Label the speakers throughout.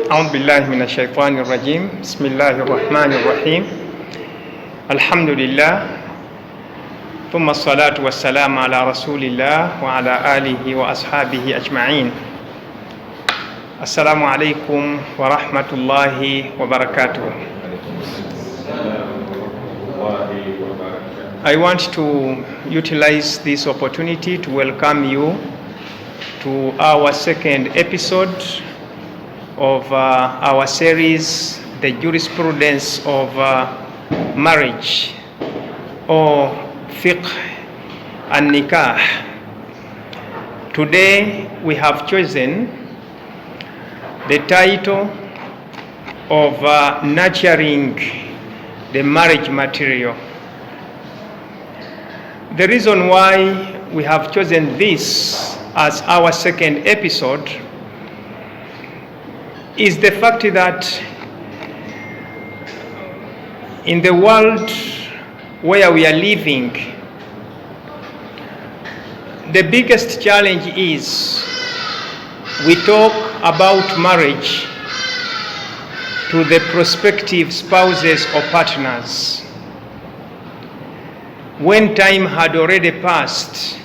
Speaker 1: أعوذ بالله من الشيطان الرجيم بسم الله الرحمن الرحيم الحمد لله ثم الصلاة والسلام على رسول الله وعلى آله وأصحابه أجمعين. السلام عليكم ورحمة الله وبركاته. I want to utilize this opportunity to welcome you to our second episode of our series, The Jurisprudence of Marriage, or Fiqh and Nikah. Today we have chosen the title of Nurturing the Marriage Material. The reason why we have chosen this as our second episode is the fact that in the world where we are living, the biggest challenge is we talk about marriage to the prospective spouses or partners when time had already passed.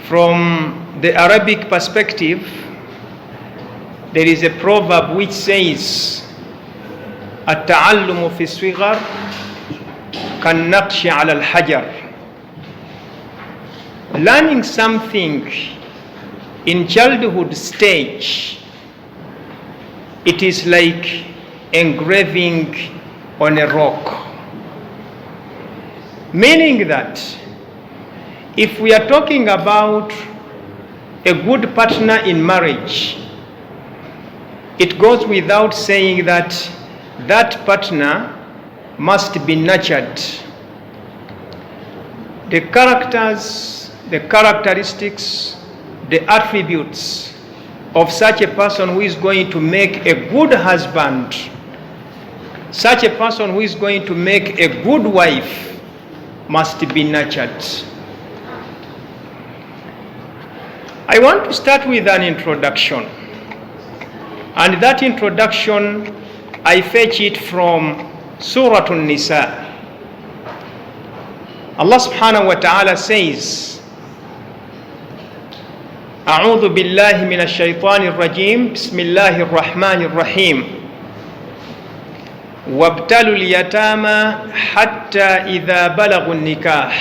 Speaker 1: From the Arabic perspective, there is a proverb which says, "At-ta'allumu fi as-sighar kan-naqshi 'ala al-hajar." Learning something in childhood stage, it is like engraving on a rock. Meaning that if we are talking about a good partner in marriage, it goes without saying that that partner must be nurtured. The characters, the characteristics, the attributes of such a person who is going to make a good husband, such a person who is going to make a good wife, must be nurtured. I want to start with an introduction. And that introduction, I fetch it from Surah An-Nisa. Allah subhanahu wa ta'ala says, أعوذ بالله من الشيطان الرجيم بسم الله الرحمن الرحيم وابتلوا اليتامى حتى إذا بلغوا النكاح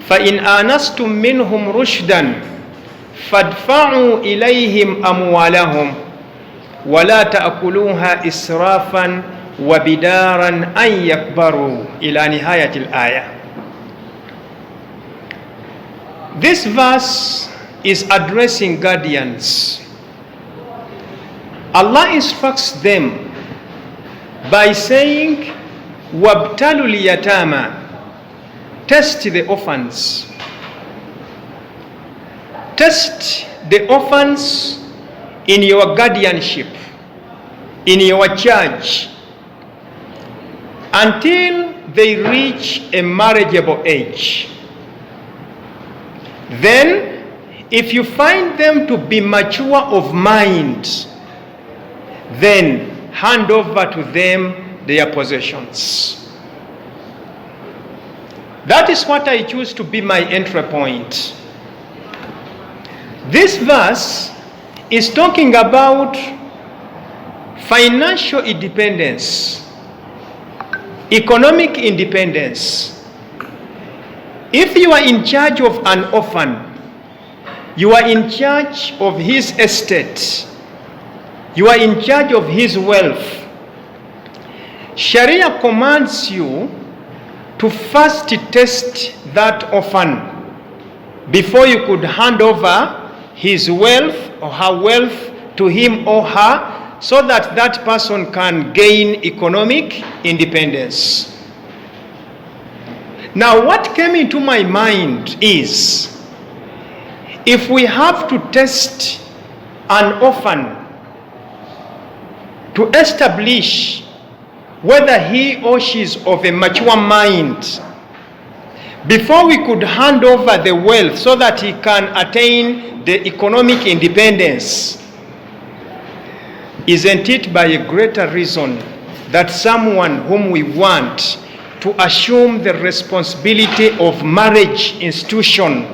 Speaker 1: فإن آنستم منهم رشدا فادفعوا إليهم أموالهم ولا تأكلوها إسرافا وبدارا أن يكبروا إلى نهاية الآية. This verse is addressing guardians. Allah instructs them by saying, وَابْتَلُوا الْيَتَامَى, test the orphans. Test the orphans in your guardianship, in your charge, until they reach a marriageable age. Then, if you find them to be mature of mind, then hand over to them their possessions. That is what I choose to be my entry point. This verse is talking about financial independence, economic independence. If you are in charge of an orphan, you are in charge of his estate, you are in charge of his wealth. Sharia commands you to first test that orphan before you could hand over his wealth or her wealth to him or her, so that that person can gain economic independence. Now, what came into my mind is, if we have to test an orphan to establish whether he or she is of a mature mind before we could hand over the wealth so that he can attain the economic independence, isn't it by a greater reason that someone whom we want to assume the responsibility of marriage institution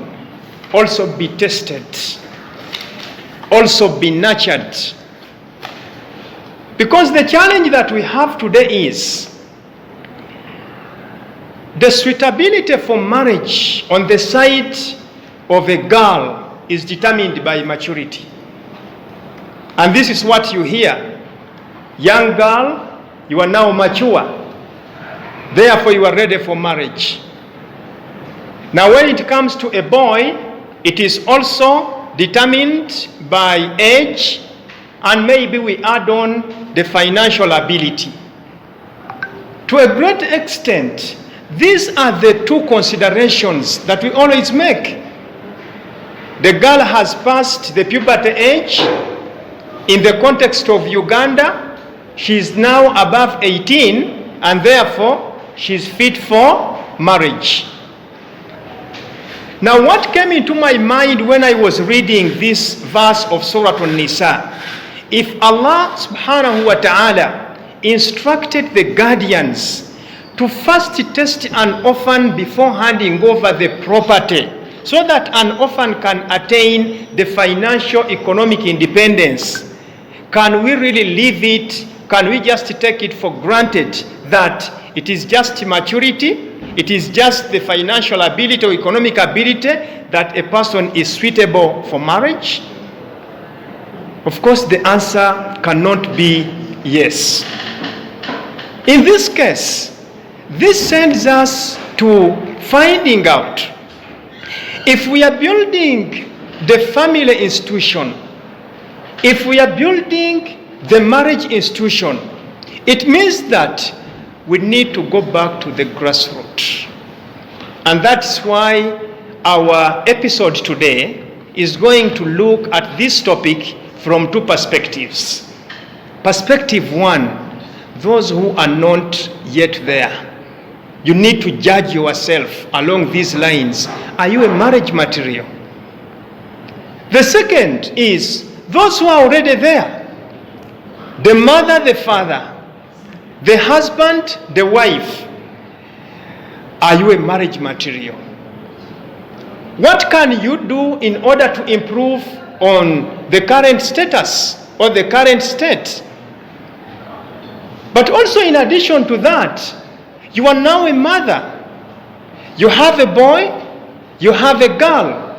Speaker 1: also be tested, also be nurtured? Because the challenge that we have today is the suitability for marriage on the side of a girl is determined by maturity. And this is what you hear. Young girl, you are now mature. Therefore, you are ready for marriage. Now, when it comes to a boy, it is also determined by age, and maybe we add on the financial ability. To a great extent, these are the two considerations that we always make. The girl has passed the puberty age. In the context of Uganda, she is now above 18, and therefore she is fit for marriage. Now, what came into my mind when I was reading this verse of Surah An-Nisa, if Allah subhanahu wa ta'ala instructed the guardians to first test an orphan before handing over the property so that an orphan can attain the financial economic independence, can we really leave it? Can we just take it for granted that it is just maturity, it is just the financial ability or economic ability that a person is suitable for marriage? Of course, the answer cannot be yes. In this case, this sends us to finding out if we are building the family institution, if we are building the marriage institution, it means that we need to go back to the grassroots. And that's why our episode today is going to look at this topic from two perspectives. Perspective one, those who are not yet there. You need to judge yourself along these lines. Are you a marriage material? The second is those who are already there. The mother, the father, the husband, the wife. Are you a marriage material? What can you do in order to improve on the current status or the current state? But also, in addition to that, you are now a mother. You have a boy, you have a girl,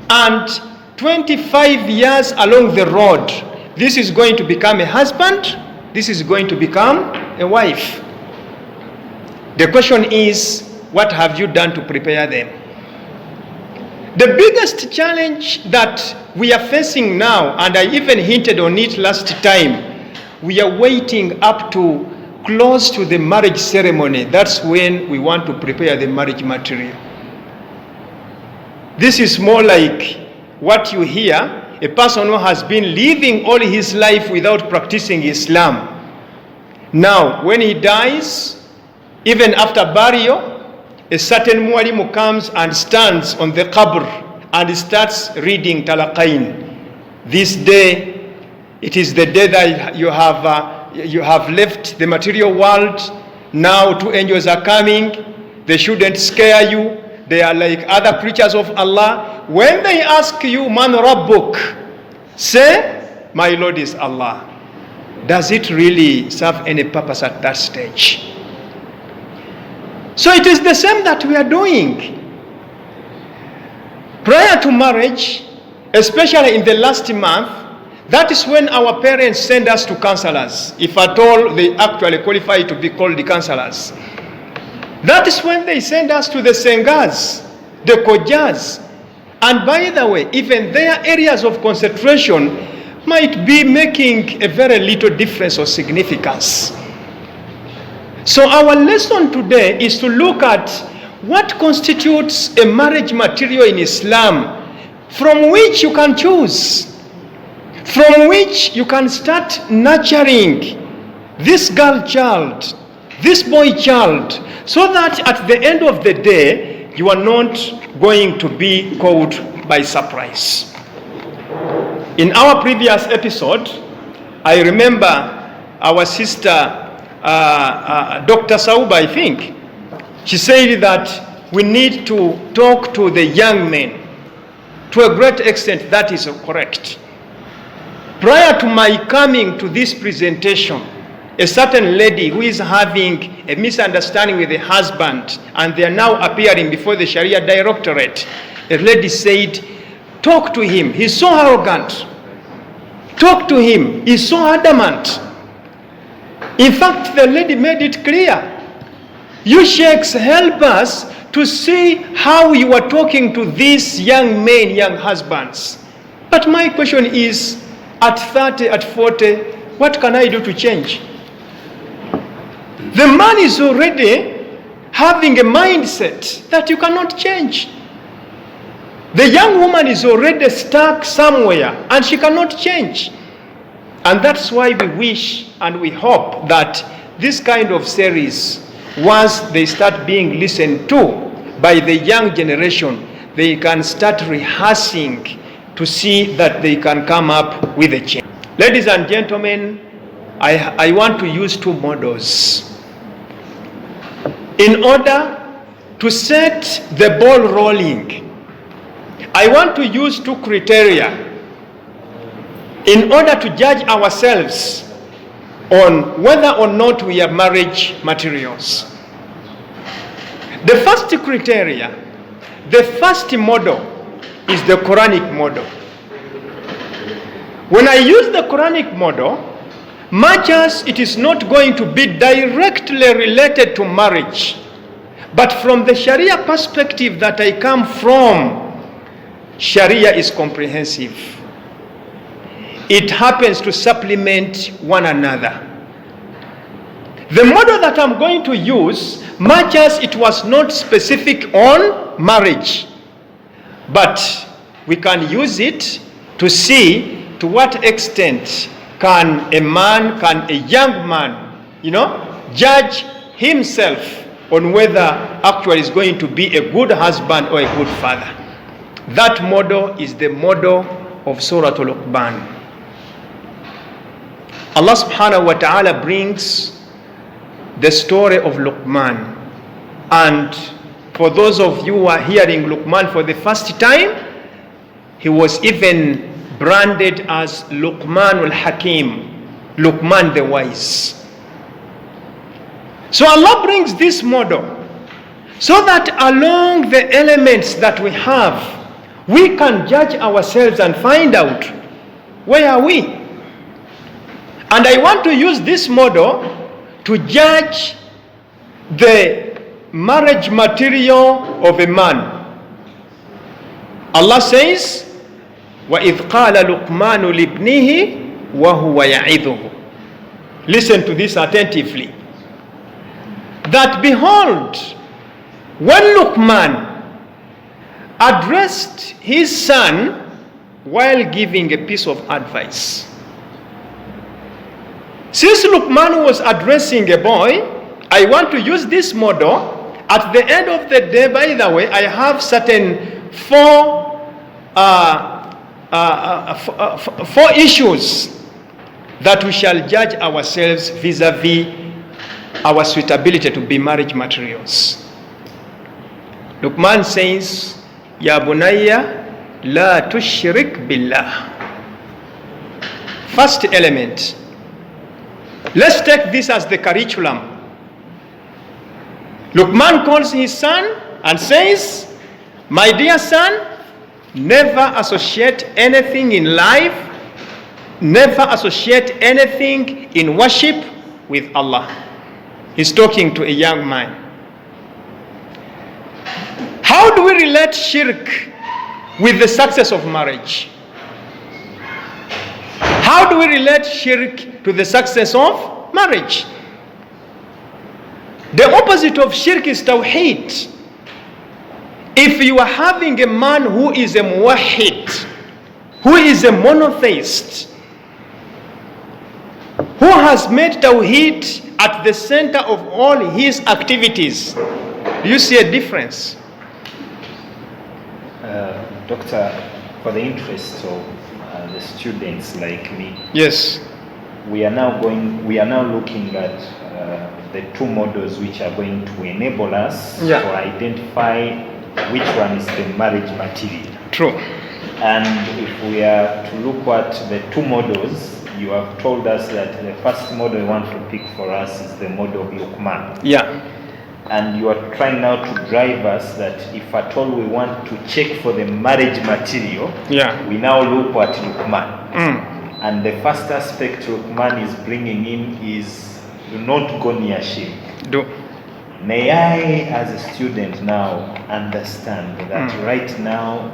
Speaker 1: and 25 years along the road, this is going to become a husband, this is going to become a wife. The question is, what have you done to prepare them? The biggest challenge that we are facing now, and I even hinted on it last time, we are waiting up to close to the marriage ceremony. That's when we want to prepare the marriage material. This is more like what you hear, a person who has been living all his life without practicing Islam. Now, when he dies, even after burial, a certain mualimu comes and stands on the qabr and starts reading talaqain. This day, it is the day that you have left the material world. Now 2 angels are coming. They shouldn't scare you. They are like other creatures of Allah. When they ask you, Man Rabbuk, say, my Lord is Allah. Does it really serve any purpose at that stage? So it is the same that we are doing. Prior to marriage, especially in the last month, that is when our parents send us to counselors, if at all they actually qualify to be called the counselors. That is when they send us to the sengas, the kojas. And by the way, even their areas of concentration might be making a very little difference or significance. So our lesson today is to look at what constitutes a marriage material in Islam, from which you can choose, from which you can start nurturing this girl child, this boy child, so that at the end of the day, you are not going to be caught by surprise. In our previous episode, I remember our sister, Dr. Sauba, I think, she said that we need to talk to the young men. To a great extent, that is correct. Prior to my coming to this presentation, a certain lady who is having a misunderstanding with her husband, and they are now appearing before the Sharia Directorate, a lady said, talk to him, he's so arrogant. Talk to him, he's so adamant. In fact, the lady made it clear. You sheikhs, help us to see how you are talking to these young men, young husbands. But my question is, at 30, at 40, what can I do to change? The man is already having a mindset that you cannot change. The young woman is already stuck somewhere and she cannot change. And that's why we wish and we hope that this kind of series, once they start being listened to by the young generation, they can start rehearsing to see that they can come up with a change. Ladies and gentlemen, I want to use two models in order to set the ball rolling. I want to use two criteria in order to judge ourselves on whether or not we are marriage materials. The first criteria, the first model is the Quranic model. When I use the Quranic model, much as it is not going to be directly related to marriage, but from the Sharia perspective that I come from, Sharia is comprehensive. It happens to supplement one another. The model that I'm going to use, much as it was not specific on marriage, but we can use it to see to what extent can a young man, judge himself on whether actually is going to be a good husband or a good father. That model is the model of Surah Al-Luqman. Allah subhanahu wa ta'ala brings the story of Luqman. And for those of you who are hearing Luqman for the first time, he was even branded as Luqman al-Hakim, Luqman the wise. So Allah brings this model so that along the elements that we have, we can judge ourselves and find out where are we. And I want to use this model to judge the marriage material of a man. Allah says, وَإِذْ قَالَ لُقْمَانُ لِابْنِهِ وَهُوَ يَعِظُهُ. Listen to this attentively. That behold, when Luqman addressed his son while giving a piece of advice. Since Luqman was addressing a boy, I want to use this model. At the end of the day, by the way, I have certain four issues that we shall judge ourselves vis-a-vis our suitability to be marriage materials. Luqman says, Ya bunayya la tushrik billah. First element. Let's take this as the curriculum. Luqman calls his son and says, my dear son, never associate anything in life, never associate anything in worship with Allah. He's talking to a young man. How do we relate shirk with the success of marriage? How do we relate shirk to the success of marriage? The opposite of shirk is tawheed. If you are having a man who is a muwahhid, who is a monotheist, who has made tawheed at the center of all his activities, do you see a difference?
Speaker 2: Doctor, for the interest of the students like me,
Speaker 1: Yes.
Speaker 2: we are now looking at the two models which are going to enable us
Speaker 1: Yeah.
Speaker 2: to identify which one is the marriage material.
Speaker 1: True.
Speaker 2: And if we are to look at the two models, you have told us that the first model you want to pick for us is the model of Luqman.
Speaker 1: Yeah.
Speaker 2: And you are trying now to drive us that if at all we want to check for the marriage material,
Speaker 1: Yeah.
Speaker 2: we now look at Luqman.
Speaker 1: Mm.
Speaker 2: And the first aspect Luqman is bringing in is do not go near shirk.
Speaker 1: Do.
Speaker 2: May I, as a student now, understand that right now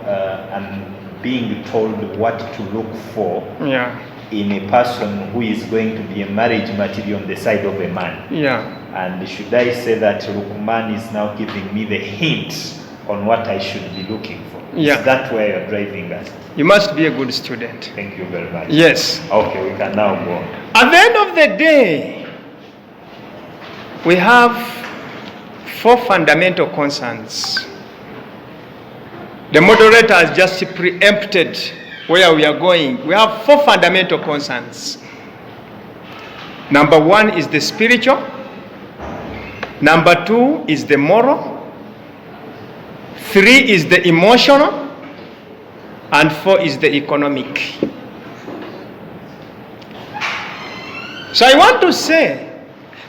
Speaker 2: I'm being told what to look for
Speaker 1: Yeah.
Speaker 2: in a person who is going to be a marriage material on the side of a man.
Speaker 1: Yeah.
Speaker 2: And should I say that Luqman is now giving me the hint on what I should be looking for?
Speaker 1: Yeah.
Speaker 2: Is that where you're driving us?
Speaker 1: You must be a good student.
Speaker 2: Thank you very much.
Speaker 1: Yes.
Speaker 2: Okay, we can now go on.
Speaker 1: At the end of the day, we have 4 fundamental concerns. The moderator has just preempted where we are going. We have 4 fundamental concerns. Number 1 is the spiritual. Number 2 is the moral. 3 is the emotional. And 4 is the economic. So I want to say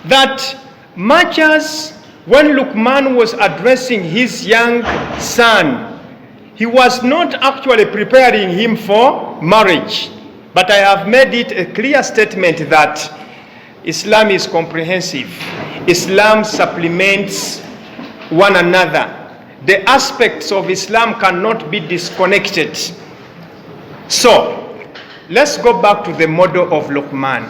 Speaker 1: that much as when Luqman was addressing his young son, he was not actually preparing him for marriage. But I have made it a clear statement that Islam is comprehensive. Islam supplements one another. The aspects of Islam cannot be disconnected. So, let's go back to the model of Luqman.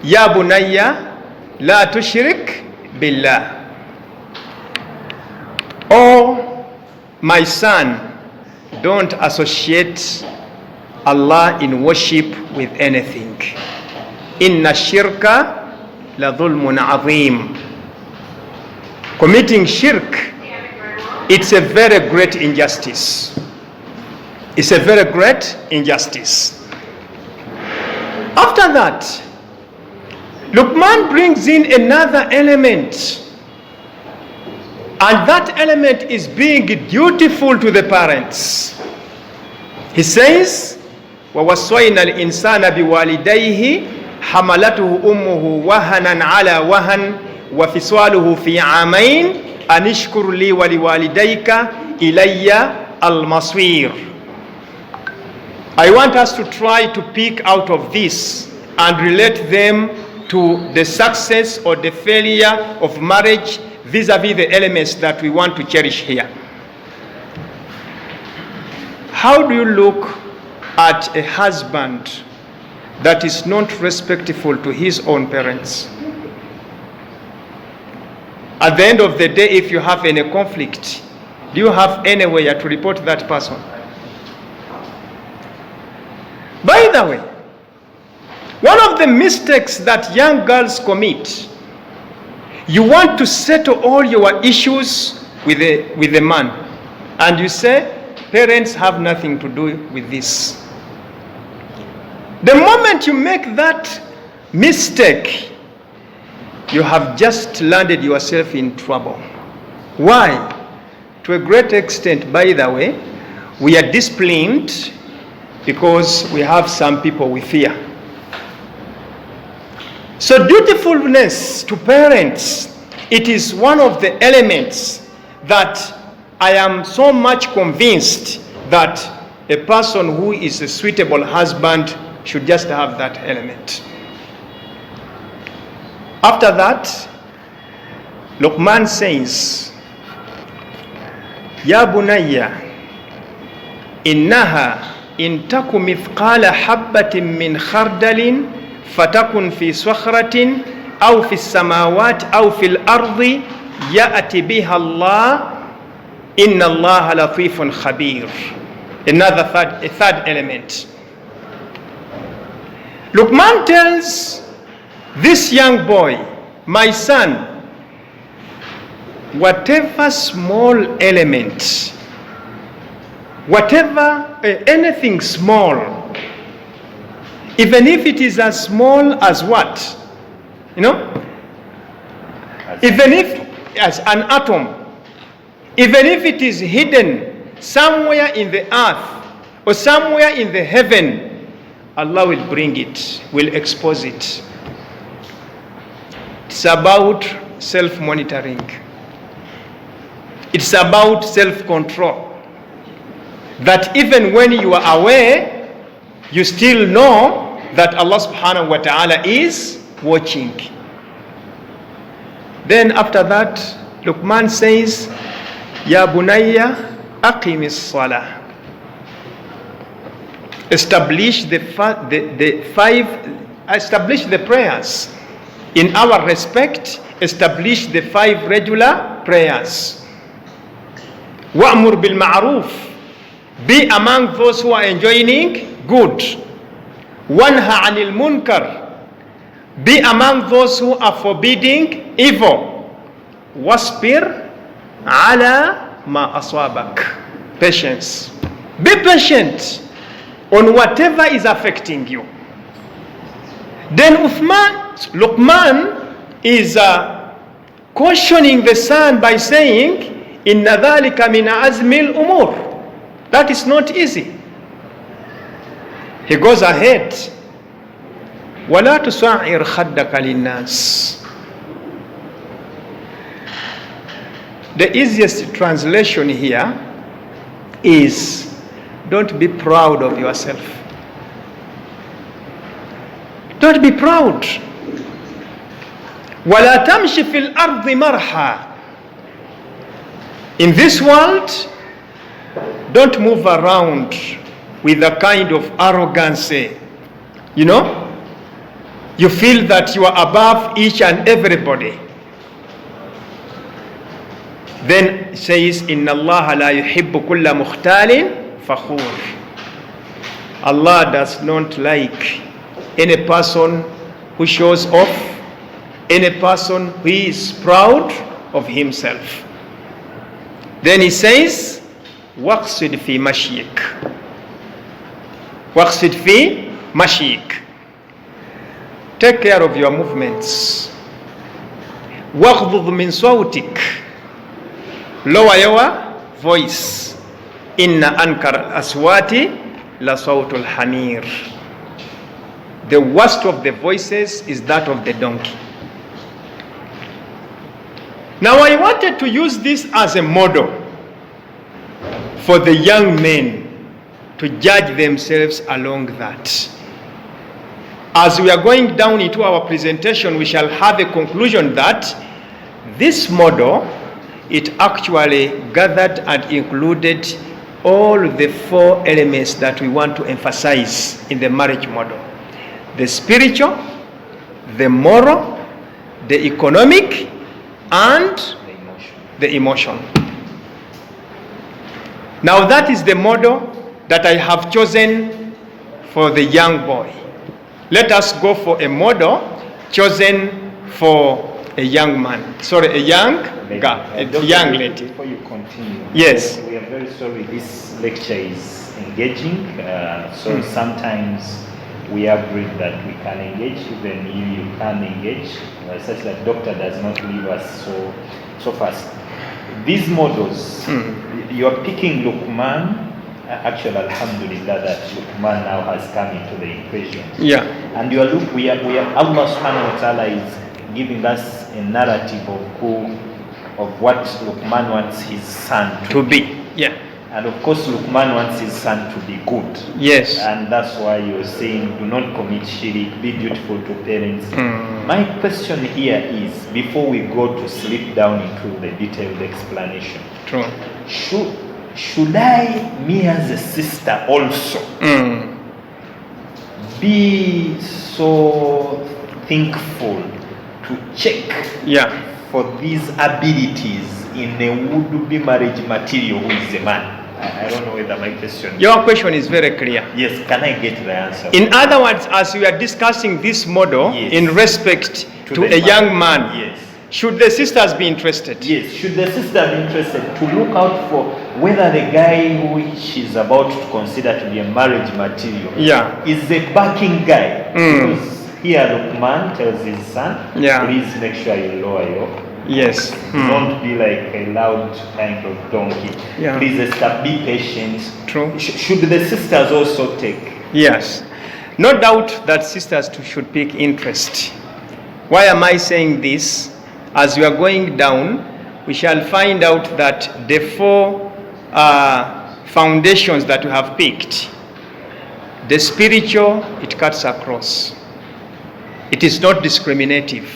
Speaker 1: Ya bunayya, la tushrik billah. Oh, my son, don't associate Allah in worship with anything. Inna shirka la dhulmun azim. Committing shirk, it's a very great injustice. It's a very great injustice. After that, Luqman brings in another element. And that element is being dutiful to the parents. He says, وَوَصَّيْنَا الْإِنسَانَ بِوَالِدَيْهِ حَمَلَتُهُ أُمُّهُ وَهَنًا عَلَى وَهَنٍ وَفِصَالُهُ فِي عَامَيْنِ أَنِ اشْكُرْ لِي وَلِوَالِدَيْكَ إِلَيَّ الْمَصِيرُ. I want us to try to pick out of this and relate them to the success or the failure of marriage vis-a-vis the elements that we want to cherish here. How do you look at a husband that is not respectful to his own parents? At the end of the day, if you have any conflict, do you have anywhere to report that person? By the way, one of the mistakes that young girls commit, you want to settle all your issues with the man, and you say parents have nothing to do with this. The moment you make that mistake, you have just landed yourself in trouble. Why? To a great extent, by the way, we are disciplined because we have some people we fear. So dutifulness to parents, it is one of the elements that I am so much convinced that a person who is a suitable husband should just have that element. After that, Luqman says, Ya bunayya, innaha in taku mithqala habbatin min khardalin fatakun fi sakhratin aw fi samawati aw fil ardi ya'ti biha Allah inna Allah latifun khabir. A third element. Luqman tells this young boy, my son, whatever small element whatever, anything small, even if it is as small as what? You know? Even if, as an atom, even if it is hidden somewhere in the earth or somewhere in the heaven, Allah will bring it, will expose it. It's about self-monitoring. It's about self-control. That even when you are aware, you still know that Allah subhanahu wa ta'ala is watching. Then after that, Luqman says, Ya bunayya aqimis salah. Establish establish the prayers. In our respect, establish the 5 regular prayers. Wa'mur bil ma'ruf. Be among those who are enjoining good. Wanha anil munkar. Be among those who are forbidding evil. Wasbir ala ma aswabak. Patience. Be patient on whatever is affecting you. Then Luqman is cautioning the son by saying, Inna dhalika min azmil umur. That is not easy. He goes ahead. وَلَا تُسَعِّرْ خَدَّكَ لِلنَّاسِ. The easiest translation here is, don't be proud of yourself. Don't be proud. وَلَا تَمْشِ فِي الْأَرْضِ مَرْحًا. In this world, don't move around with a kind of arrogancy. You know? You feel that you are above each and everybody. Then it says, Inna Allah la yuhibbu kulla mukhtalin fakhur. Allah does not like any person who shows off, any person who is proud of himself. Then he says, waqsid fi mashyik. Waqsid fi mashyik. Take care of your movements. Waghdud min sawtik. Lower your voice. Inna ankar aswati la sawtul hamir. The worst of the voices is that of the donkey. Now I wanted to use this as a model for the young men to judge themselves along that. As we are going down into our presentation, we shall have a conclusion that this model, it actually gathered and included all the 4 elements that we want to emphasize in the marriage model. The spiritual, the moral, the economic, and the emotion. Now that is the model that I have chosen for the young boy. Let us go for a model chosen for a young man. Sorry, a young girl, a young lady.
Speaker 2: Before you continue,
Speaker 1: yes,
Speaker 2: we are very sorry. This lecture is engaging, so sometimes we agreed that we can engage, even you can engage, such that doctor does not leave us so fast. These models, you are picking Luqman. Actually, alhamdulillah, that Luqman now has come into the equation. Yeah. And you are Allah subhanahu wa ta'ala is giving us a narrative of what Luqman wants his son to be. Yeah. And of course, Luqman wants his son to be good. Yes. And that's why you're saying, do not commit shirk, be dutiful to parents. My question here is, before we go to slip down into the detailed explanation, true. Should I, me as a sister also, be so thankful to check for these abilities in a would-be marriage material who is a man? I don't know whether my question... Your question is very clear. Yes, can I get the answer? In other words, as we are discussing this model in respect to a young man,
Speaker 1: Should the sisters be interested?
Speaker 2: Yes, should the sister be interested to look out for whether the guy who she's about to consider to be a marriage material is a backing guy. Because here Luqman tells his son, please make sure you lower your
Speaker 1: Yes.
Speaker 2: Don't be like a loud kind of donkey. Please, Esther, be patient.
Speaker 1: True.
Speaker 2: Should the sisters also take?
Speaker 1: Yes. No doubt that sisters should take interest. Why am I saying this? As we are going down, we shall find out that the 4 foundations that we have picked, the spiritual, it cuts across. It is not discriminative.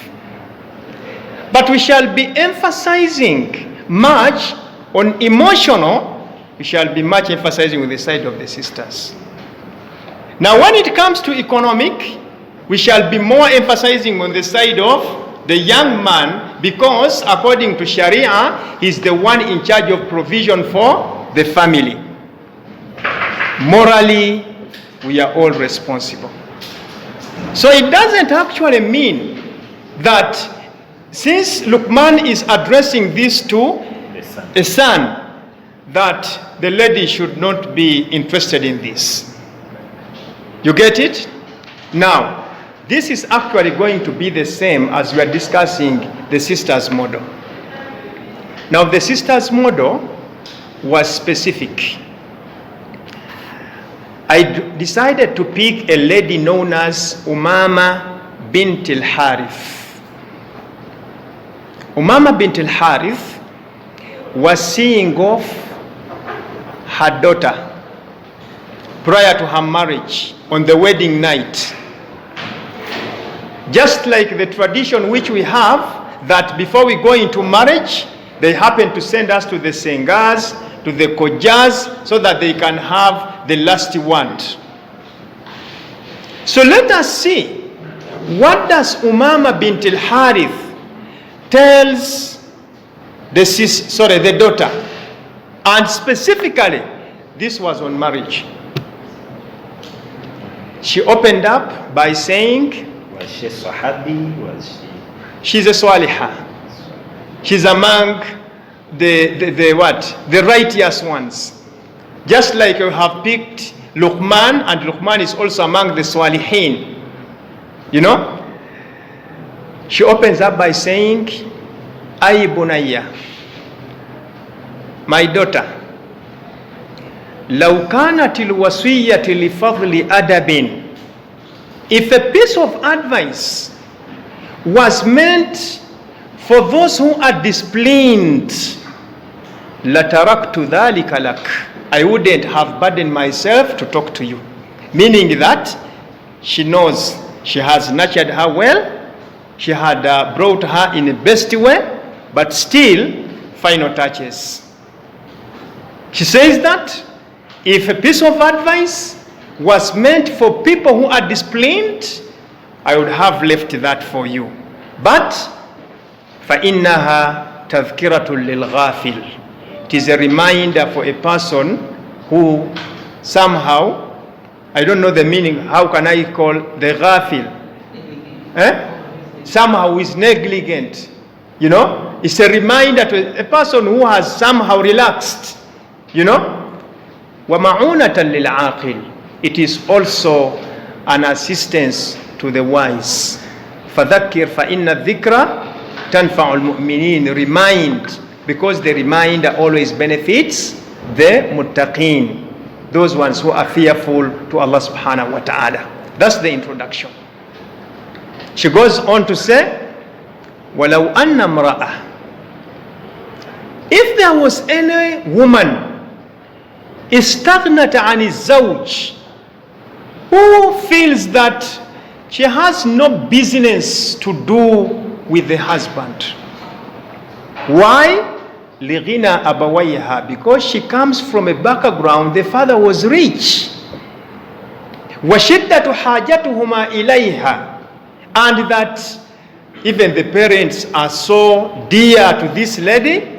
Speaker 1: But we shall be emphasizing much on emotional, we shall be much emphasizing with the side of the sisters. Now when it comes to economic, we shall be more emphasizing on the side of the young man, because according to Sharia, he's the one in charge of provision for the family. Morally, we are all responsible. So it doesn't actually mean that since Luqman is addressing this to a son, that the lady should not be interested in this. You get it? Now, this is actually going to be the same as we are discussing the sisters' model. Now, the sisters' model was specific. I decided to pick a lady known as Umama bint al-Harith. Umama bint al-Harith was seeing off her daughter prior to her marriage on the wedding night. Just like the tradition which we have, that before we go into marriage, they happen to send us to the Sengas, to the Kojas, so that they can have the last word. So let us see, what does Umama bint al-Harith tells the daughter, and specifically this was on marriage. She opened up by saying,
Speaker 2: was she Sahabi? Was she?
Speaker 1: She's a Swaliha. She's among the righteous ones. Just like you have picked Luqman, and Luqman is also among the Swalihin. You know? She opens up by saying, Ay bunayya, my daughter, law kanat al-wasiyyati li fadli adabin, if a piece of advice was meant for those who are disciplined, lataraktu dhalika lak, I wouldn't have burdened myself to talk to you. Meaning that she knows she has nurtured her well, she had brought her in the best way, but still, final touches. She says that if a piece of advice was meant for people who are disciplined, I would have left that for you. But فَإِنَّهَا تَذْكِرَةٌ لِلْغَافِلِ, it is a reminder for a person who somehow, I don't know the meaning, how can I call the ghafil? Somehow is negligent. You know, it's a reminder to a person who has somehow relaxed. You know, وَمَعُونَةً لِلْعَاقِلِ, it is also an assistance to the wise. فَذَكِّرْ فَإِنَّ الذِّكْرَ تَنْفَعُ الْمُؤْمِنِينَ, remind, because the reminder always benefits the muttaqeen, those ones who are fearful to Allah subhanahu wa ta'ala. That's the introduction. She goes on to say, وَلَوْ أَنَّ امْرَأَةً, if there was any woman استغنت عن الزوج, who feels that she has no business to do with the husband. Why? لِغِنَى أَبَوَيْهَا, because she comes from a background, the father was rich. وَشِدَّةُ حَاجَتُهُمَا إِلَيْهَا, and that even the parents are so dear to this lady.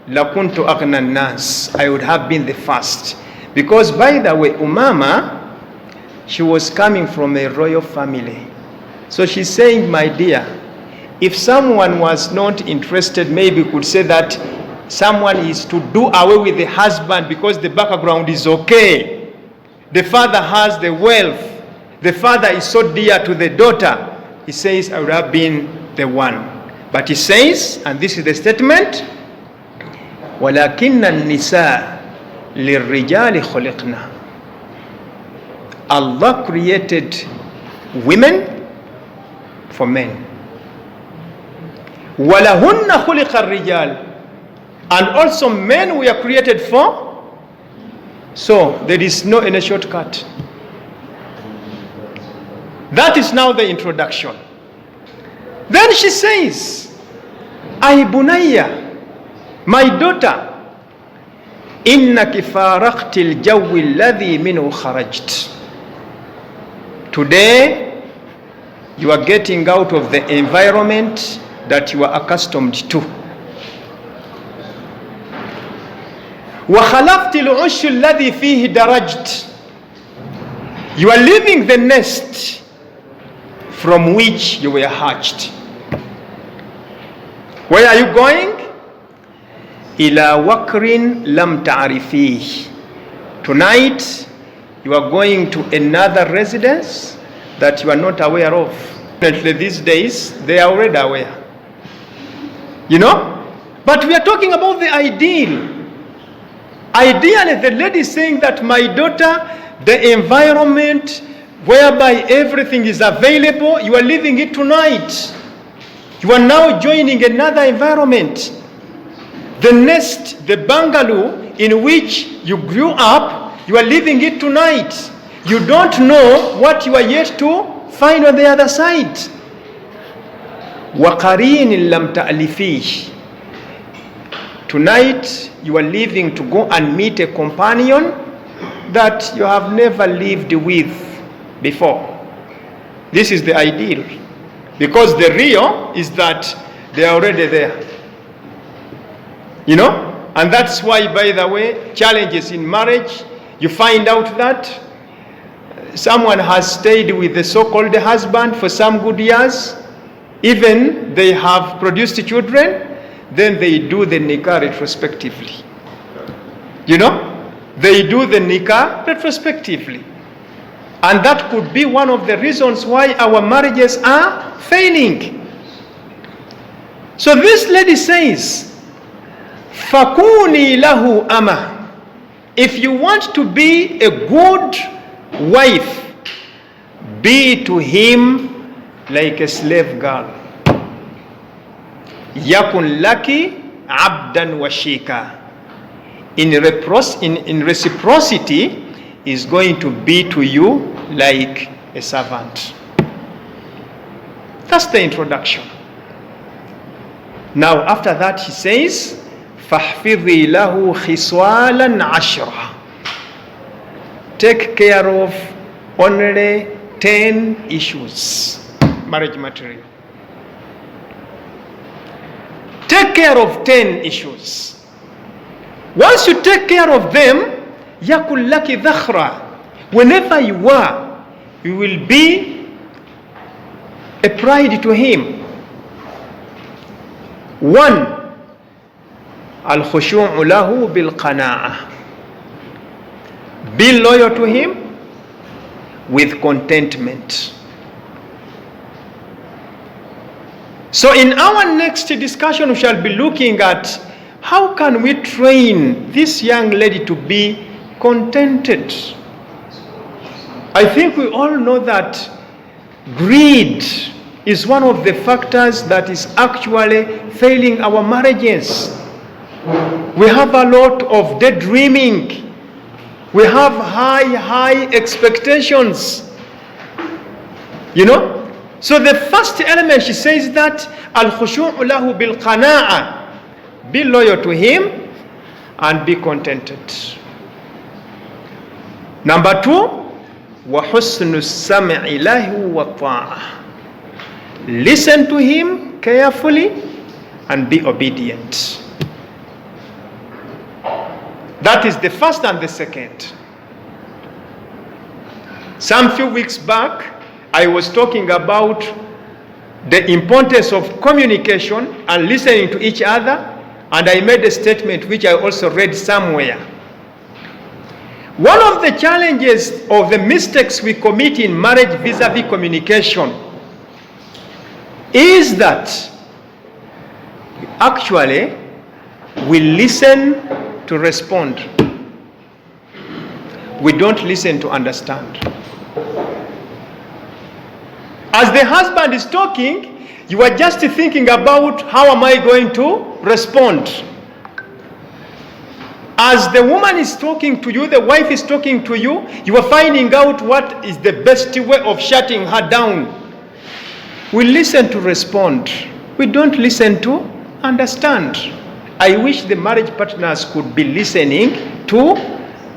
Speaker 1: لَكُنْتُ أَغْنَى النَّاسِ, I would have been the first. Because by the way, Umama, she was coming from a royal family. So she's saying, my dear, if someone was not interested, maybe we could say that someone is to do away with the husband because the background is okay. The father has the wealth. The father is so dear to the daughter. He says, I would have been the one. But he says, and this is the statement, وَلَكِنَّ النِّسَاءَ لِلرِّجَالِ خُلِقْنَا. Allah created women for men. وَلَهُنَّ خُلِقَ الرِّجَالِ. And also men we are created for. So there is no any shortcut. That is now the introduction. Then she says, Ay bunayya, my daughter, innaki faraqti al-jawi alladhi minhu kharajt. Today, you are getting out of the environment that you are accustomed to. وَخَلَفْتِ الْعُشُّ الَّذِي فِيهِ دَرَجْتِ. You are leaving the nest from which you were hatched. Where are you going? إِلَى وَكْرٍ لَمْ تَعْرِفِيهِ. Tonight, you are going to another residence that you are not aware of. These days, they are already aware. You know? But we are talking about the ideal. Ideally, the lady is saying that my daughter, the environment whereby everything is available, you are leaving it tonight. You are now joining another environment. The nest, the bungalow in which you grew up, you are leaving it tonight. You don't know what you are yet to find on the other side. وَقَرِينٍ لَمْ تَأْلِفِيهِ. Tonight, you are leaving to go and meet a companion that you have never lived with before. This is the ideal. Because the real is that they are already there. You know? And that's why, by the way, challenges in marriage, you find out that someone has stayed with the so-called husband for some good years. Even they have produced children. Then they do the nikah retrospectively. You know? They do the nikah retrospectively. And that could be one of the reasons why our marriages are failing. So this lady says, Fakuni lahu ama. If you want to be a good wife, be to him like a slave girl. Yakun laki abdan washika. In reciprocity, is going to be to you like a servant. That's the introduction. Now after that he says, فَحْفِظِي لَهُ خِصْوَالًا عَشْرًا. Take care of only 10 issues. Marriage material. Take care of 10 issues. Once you take care of them, yakul laki dhakhra. Whenever you are, you will be a pride to him. 1. Al-khushu'u lahu bil-qana'ah. Be loyal to him with contentment. So in our next discussion, we shall be looking at how can we train this young lady to be contented. I think we all know that greed is one of the factors that is actually failing our marriages. We have a lot of daydreaming. We have high expectations. You know? So the first element, she says that al-khushu'u lahu bil-qana'a. Be loyal to him and be contented. Number 2, wa husnu sam'i lahu wa ta'a. Listen to him carefully and be obedient. That is the first and the second. Some few weeks back, I was talking about the importance of communication and listening to each other, and I made a statement which I also read somewhere. One of the challenges of the mistakes we commit in marriage vis-a-vis communication is that actually we listen to respond. We don't listen to understand. As the husband is talking, you are just thinking about how am I going to respond. As the woman is talking to you, the wife is talking to you, you are finding out what is the best way of shutting her down. We listen to respond. We don't listen to understand. I wish the marriage partners could be listening to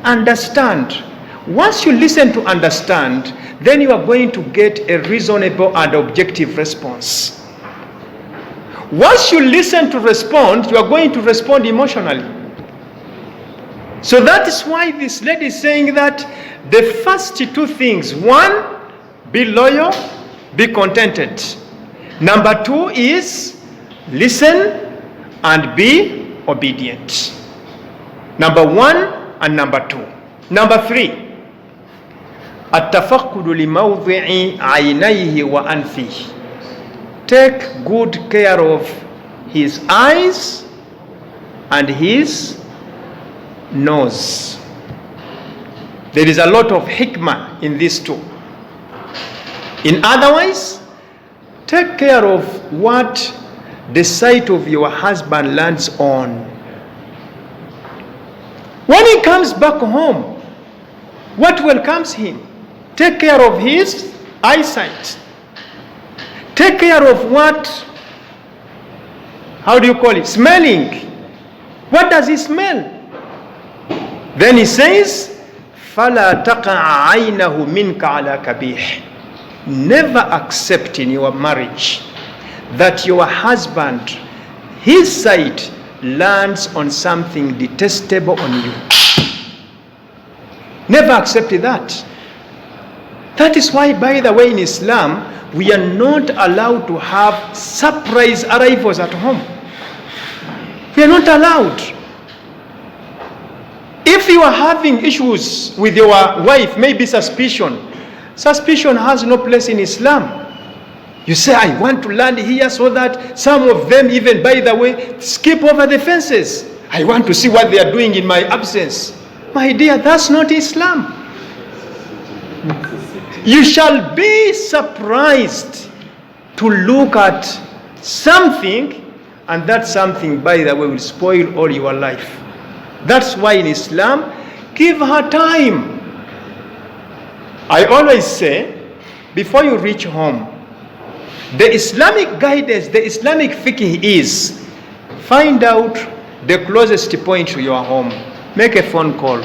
Speaker 1: understand. Once you listen to understand, then you are going to get a reasonable and objective response. Once you listen to respond, you are going to respond emotionally. So that is why this lady is saying that the first two things: one, be loyal, be contented. Number two is listen and be obedient. Number one and number two. Number three, التفقد لموضع عينيه وأنفه. Take good care of his eyes and his nose. There is a lot of hikmah in these two. In other words, take care of what the sight of your husband lands on. When he comes back home, what welcomes him? Take care of his eyesight. Take care of what, how do you call it? Smelling. What does he smell? Then he says, فَلَا تَقَعَ عَيْنَهُ مِنْكَ عَلَى كَبِيحٍ. Never accept in your marriage that your husband, his sight lands on something detestable on you. Never accept that. That is why, by the way, in Islam, we are not allowed to have surprise arrivals at home. We are not allowed. If you are having issues with your wife, maybe suspicion has no place in Islam. You say, I want to land here so that some of them, even by the way, skip over the fences. I want to see what they are doing in my absence. My dear, that's not Islam. You shall be surprised to look at something, and that something, by the way, will spoil all your life. That's why in Islam, give her time. I always say, before you reach home, the Islamic guidance, the Islamic fiqh is, find out the closest point to your home. Make a phone call.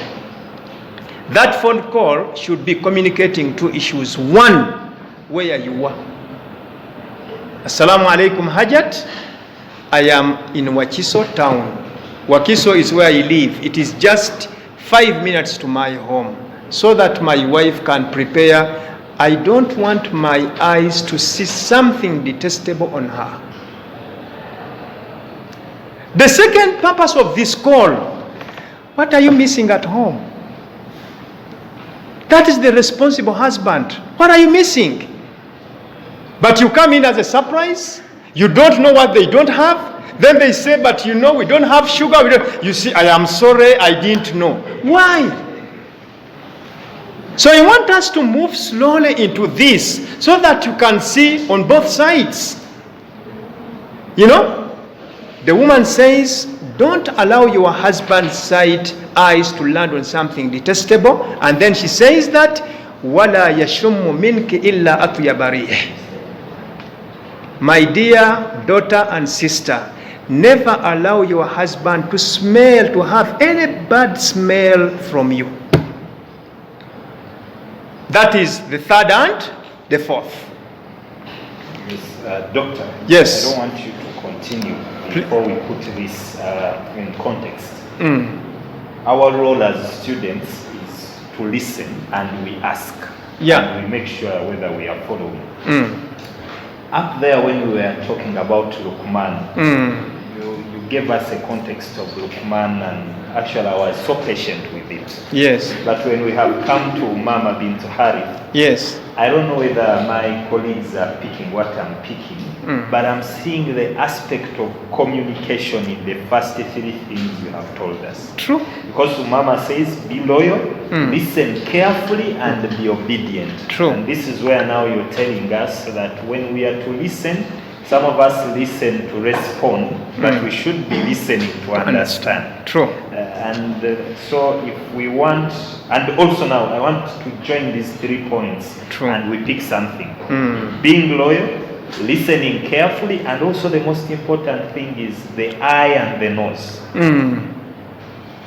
Speaker 1: That phone call should be communicating two issues. One, where you are. Assalamu alaikum Hajat. I am in Wakiso town. Wakiso is where I live. It is just 5 minutes to my home, so that my wife can prepare. I don't want my eyes to see something detestable on her. The second purpose of this call, what are you missing at home? That is the responsible husband. What are you missing? But you come in as a surprise. You don't know what they don't have. Then they say, but you know, we don't have sugar. You see, I am sorry, I didn't know. Why? So I want us to move slowly into this so that you can see on both sides. You know, the woman says, don't allow your husband's sight eyes to land on something detestable. And then she says that, وَلَا يَشُمُّ مِنْكِ إِلَّا أَطْيَبَ رِيحٍ. My dear daughter and sister, never allow your husband to smell, to have any bad smell from you. That is the third and the fourth.
Speaker 2: Yes, Doctor.
Speaker 1: Yes.
Speaker 2: I don't want you to continue before we put this in context. Our role as students is to listen and we ask.
Speaker 1: Yeah.
Speaker 2: And we make sure whether we are following. Up there when we were talking about Luqman, you gave us a context of Luqman, and actually I was so patient with it.
Speaker 1: Yes.
Speaker 2: But when we have come to Mama bint Harith,
Speaker 1: Yes.
Speaker 2: I don't know whether my colleagues are picking what I'm picking, but I'm seeing the aspect of communication in the first 3 things you have told us.
Speaker 1: True.
Speaker 2: Because Mama says, be loyal, listen carefully, and be obedient.
Speaker 1: True.
Speaker 2: And this is where now you're telling us that when we are to listen, some of us listen to respond, but we should be listening to understand.
Speaker 1: True.
Speaker 2: So if we want, and also now I want to join these 3 points.
Speaker 1: True.
Speaker 2: And we pick something. Being loyal, listening carefully, and also the most important thing is the eye and the nose.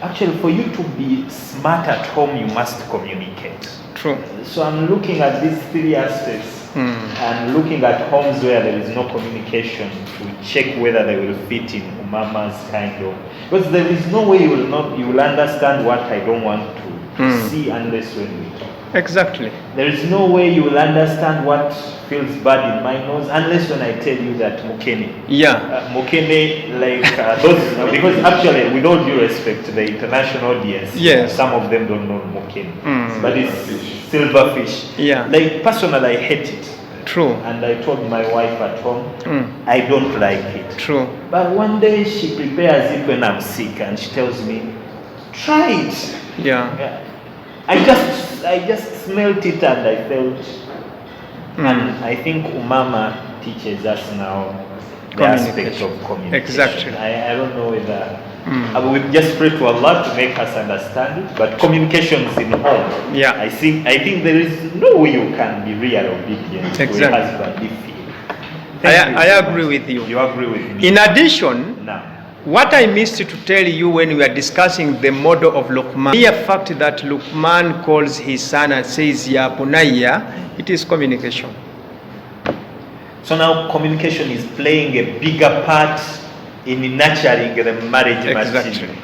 Speaker 2: Actually, for you to be smart at home, you must communicate.
Speaker 1: True.
Speaker 2: So I'm looking at these 3 aspects and looking at homes where there is no communication to check whether they will fit in Mama's kind of, because there is no way you will understand what I don't want to see unless when we talk.
Speaker 1: Exactly.
Speaker 2: There is no way you will understand what feels bad in my nose unless when I tell you that Mukene.
Speaker 1: Yeah.
Speaker 2: Mukene, like those, because actually, with all due respect to the international audience,
Speaker 1: Yes.
Speaker 2: some of them don't know Mukene, but it's silverfish.
Speaker 1: Yeah.
Speaker 2: Like personally, I hate it.
Speaker 1: True.
Speaker 2: And I told my wife at home, I don't like it.
Speaker 1: True.
Speaker 2: But one day she prepares it when I'm sick, and she tells me, try it.
Speaker 1: Yeah.
Speaker 2: I just smelt it and I felt, and I think Umama teaches us now the aspect of communication.
Speaker 1: Exactly.
Speaker 2: I don't know whether we just pray to Allah to make us understand it, but communications in home.
Speaker 1: Yeah.
Speaker 2: I think there is no way you can be real obedient to a husband if you.
Speaker 1: I agree with you.
Speaker 2: You agree with me?
Speaker 1: In addition,
Speaker 2: Now,
Speaker 1: what I missed to tell you when we were discussing the model of Luqman, the mere fact that Luqman calls his son and says, Ya Bunayya, it is communication.
Speaker 2: So now communication is playing a bigger part in nurturing the marriage material.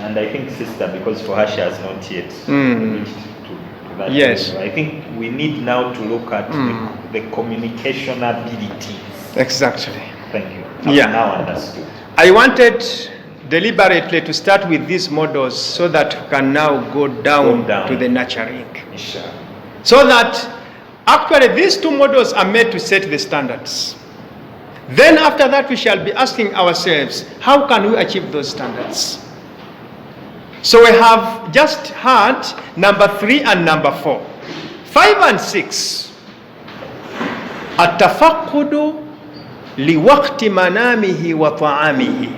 Speaker 2: And I think, sister, because for her she has not yet reached to that
Speaker 1: yes.
Speaker 2: level. I think we need now to look at the communication abilities.
Speaker 1: Exactly.
Speaker 2: Thank you. I've now understood.
Speaker 1: I wanted deliberately to start with these models so that we can now go down to the nurturing.
Speaker 2: Inshallah.
Speaker 1: So that actually these 2 models are made to set the standards. Then after that we shall be asking ourselves, how can we achieve those standards? So we have just had number 3 and number 4. 5 and 6. At-tafaqqudu liwaqti manamihi wa ta'amihi.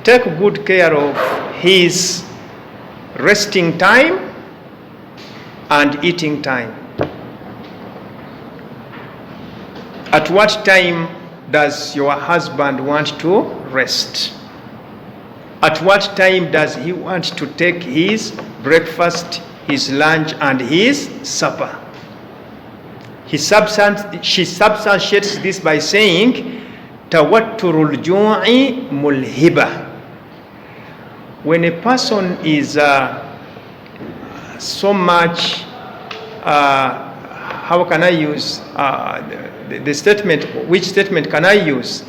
Speaker 1: Take good care of his resting time and eating time. At what time does your husband want to rest? At what time does he want to take his breakfast, his lunch, and his supper? She substantiates this by saying, Tawatturul ju'i mulhiba. When a person is so much, how can I use the statement? Which statement can I use?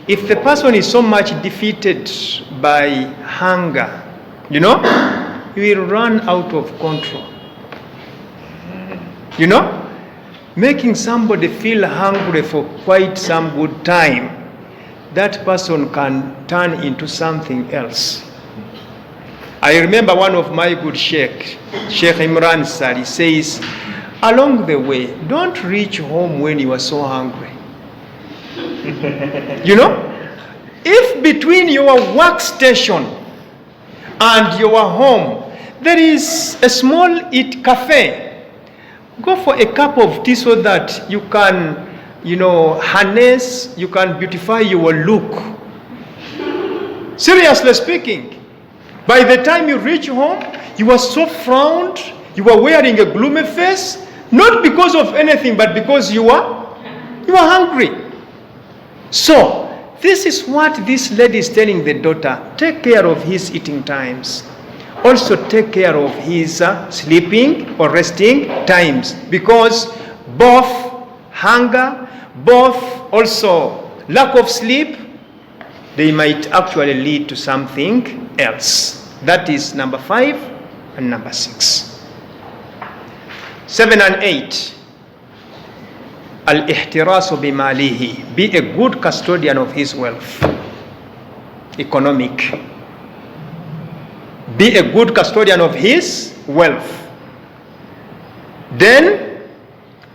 Speaker 1: If the person is so much defeated by hunger, he will run out of control. Making somebody feel hungry for quite some good time, that person can turn into something else. I remember one of my good Sheikh Imran Sali says, along the way, don't reach home when you are so hungry. If between your workstation and your home, there is a small eat cafe, go for a cup of tea so that you can, harness, you can beautify your look. Seriously speaking, by the time you reach home, you are so frowned, you are wearing a gloomy face, not because of anything, but because you are hungry. So, this is what this lady is telling the daughter. Take care of his eating times. Also take care of his sleeping or resting times, because both hunger, both also lack of sleep, they might actually lead to something else. That is number 5 and number 6. 7 and 8. Al-ihtirasu bimalihi. Be a good custodian of his wealth. Economic. Be a good custodian of his wealth. Then,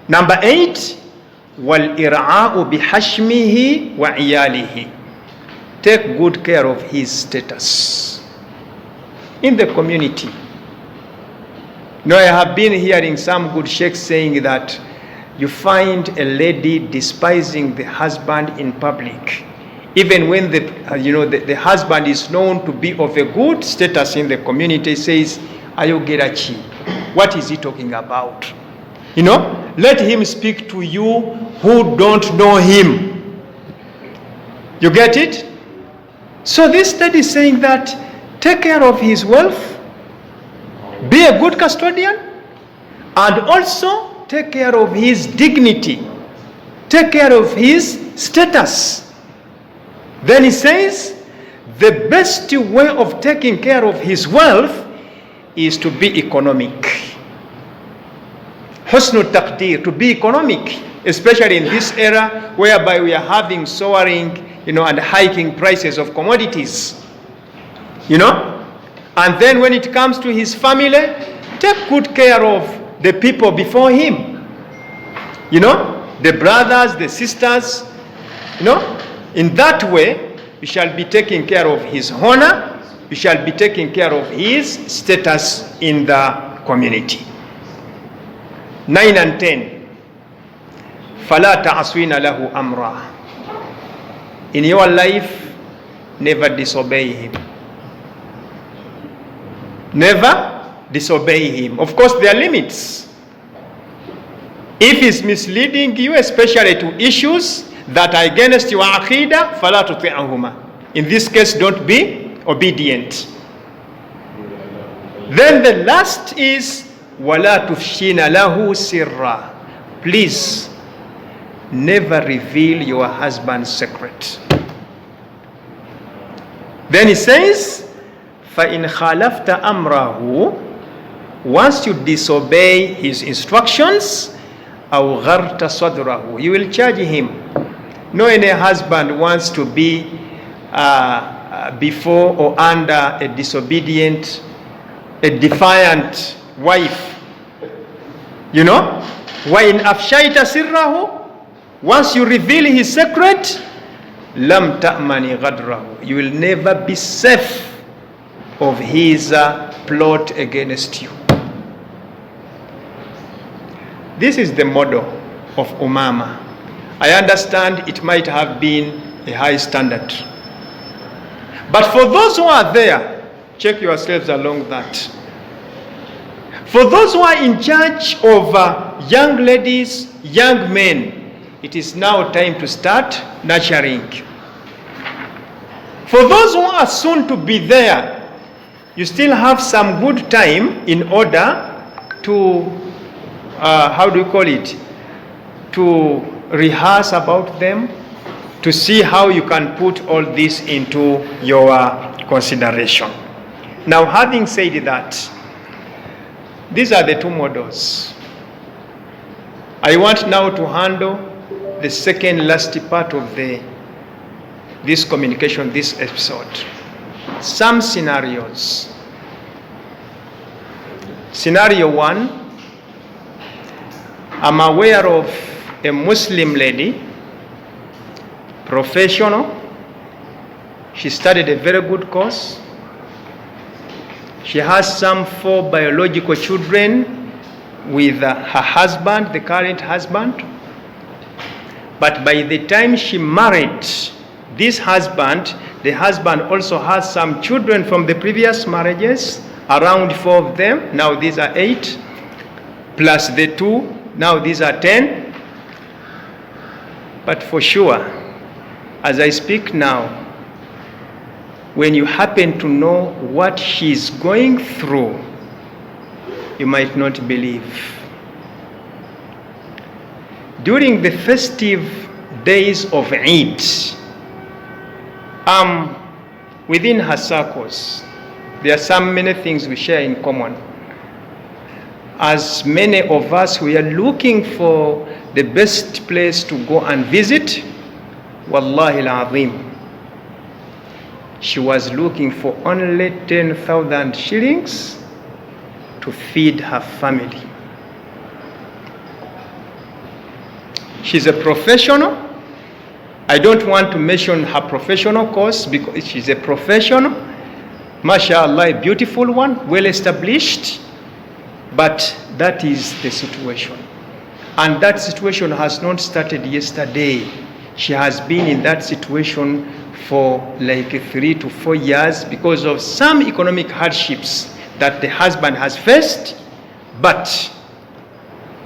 Speaker 1: number 8, wal-ir'a'u bihashmihi wa iyalihi. Take good care of his status in the community. Now, I have been hearing some good sheikhs saying that you find a lady despising the husband in public, even when the husband is known to be of a good status in the community. Says, Ayogerachi, what is he talking about? Let him speak to you who don't know him. You get it? So this study is saying that take care of his wealth, be a good custodian, and also take care of his dignity, take care of his status. Then he says the best way of taking care of his wealth is to be economic. Husnul taqdir, to be economic, especially in this era whereby we are having soaring, and hiking prices of commodities. And then when it comes to his family, take good care of the people before him. The brothers, the sisters, in that way, you shall be taking care of his honor, you shall be taking care of his status in the community. 9 and 10. فَلَا تَعْصُينَ لَهُ أَمْرًا. In your life, never disobey him. Never disobey him. Of course, there are limits. If he's misleading you, especially to issues that are against your aqidah, فَلَا تُطِعْهُمَا. In this case, don't be obedient. Then the last is وَلَا تُفْشِينَ لَهُ سِرًّا. Please, never reveal your husband's secret. Then he says, فَإِنْ خَالَفْتَ أَمْرَهُ. Once you disobey his instructions, أَوْ غَرْتَ صَدْرَهُ. You will charge him. No any husband wants to be before or under a disobedient, a defiant wife. وَإِنْ أَفْشَيْتَ سِرَّهُ. Once you reveal his secret, لَمْ تَأْمَنِ غَدْرَهُ. You will never be safe of his plot against you. This is the model of Umama. I understand it might have been a high standard. But for those who are there, check yourselves along that. For those who are in charge of young ladies, young men, it is now time to start nurturing. For those who are soon to be there, you still have some good time in order to, to rehearse about them, to see how you can put all this into your consideration. Now, having said that, these are the two models. I want now to handle the second last part of this communication, this episode. Some scenarios. Scenario 1, I'm aware of a Muslim lady, professional. She studied a very good course. She has some 4 biological children with her husband, the current husband. But by the time she married this husband, the husband also has some children from the previous marriages, around 4 of them. Now these are 8, plus the 2, now these are 10. But for sure, as I speak now, when you happen to know what she's going through, you might not believe. during the festive days of Eid, within her circles, there are so many things we share in common. As many of us, we are looking for the best place to go and visit. Wallahi al-Azim, she was looking for only 10,000 shillings to feed her family. She's a professional. I don't want to mention her professional course because she's a professional. MashaAllah, a beautiful one, well established. But that is the situation. And that situation has not started yesterday. She has been in that situation for like 3 to 4 years because of some economic hardships that the husband has faced. But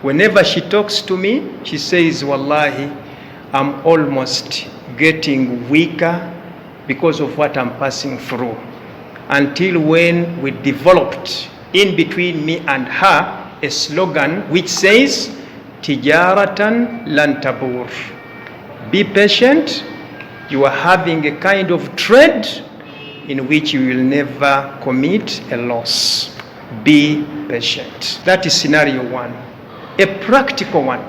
Speaker 1: whenever she talks to me, she says, Wallahi, I'm almost getting weaker because of what I'm passing through. Until when we developed in between me and her a slogan which says, Tijaratan lan tabur. Be patient. You are having a kind of trade in which you will never commit a loss. Be patient. That is scenario one. A practical one.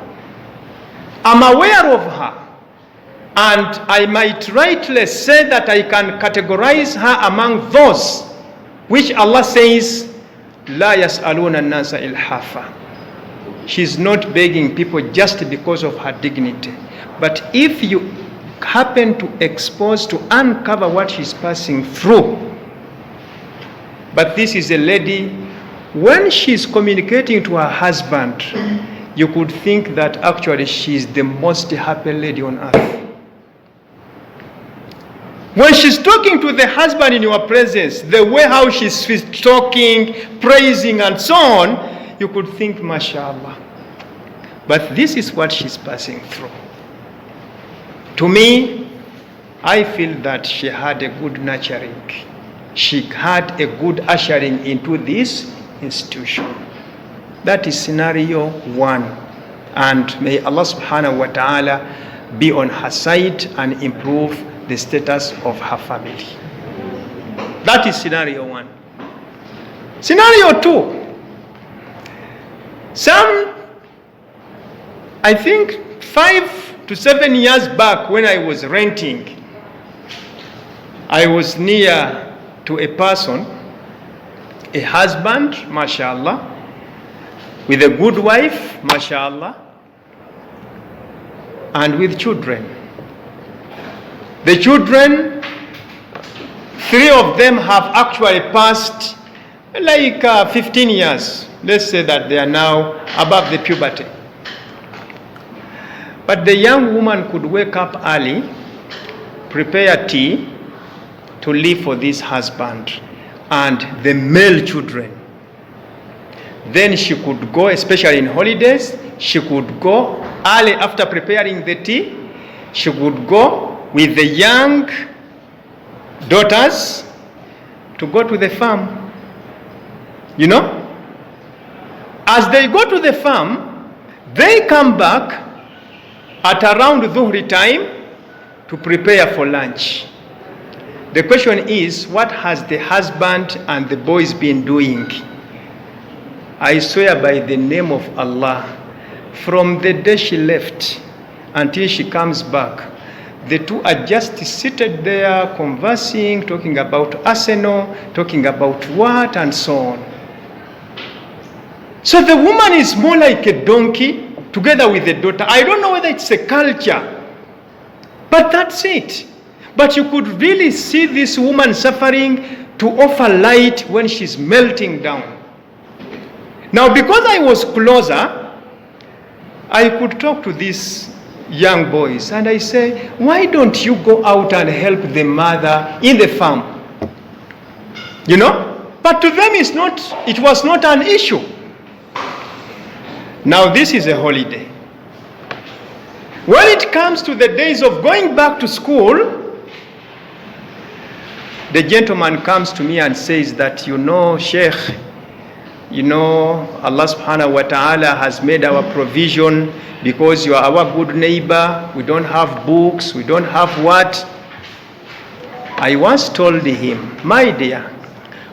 Speaker 1: I'm aware of her, and I might rightly say that I can categorize her among those which Allah says, La yas'aluna an-nasa ilhafa. She's not begging people just because of her dignity. But if you happen to expose, to uncover what she's passing through, but this is a lady, when she's communicating to her husband, you could think that actually she's the most happy lady on earth. When she's talking to the husband in your presence, the way how she's talking, praising and so on, you could think, mashallah. But this is what she's passing through. To me, I feel that she had a good nurturing. She had a good ushering into this institution. That is scenario one. And may Allah subhanahu wa ta'ala be on her side and improve the status of her family. That is scenario one. Scenario two. I think 5 to 7 years back when I was renting, I was near to a person, a husband, mashallah, with a good wife, mashallah, and with children. The children, 3 of them have actually passed like 15 years. Let's say that they are now above the puberty. But the young woman could wake up early, prepare tea to leave for this husband and the male children. Then she could go, especially in holidays, she could go early after preparing the tea. She could go with the young daughters to go to the farm. You know? As they go to the farm, they come back at around Dhuhri time to prepare for lunch. The question is, what has the husband and the boys been doing? I swear by the name of Allah, from the day she left until she comes back, the two are just seated there conversing, talking about Arsenal, talking about what and so on. So the woman is more like a donkey together with the daughter. I don't know whether it's a culture, but that's it. But you could really see this woman suffering to offer light when she's melting down. Now, because I was closer, I could talk to these young boys and I say, why don't you go out and help the mother in the farm? You know? But to them it was not an issue. Now this is a holiday. When it comes to the days of going back to school, the gentleman comes to me and says that, you know, Sheikh, you know, Allah subhanahu wa ta'ala has made our provision because you are our good neighbor. We don't have books, we don't have what? I once told him, my dear,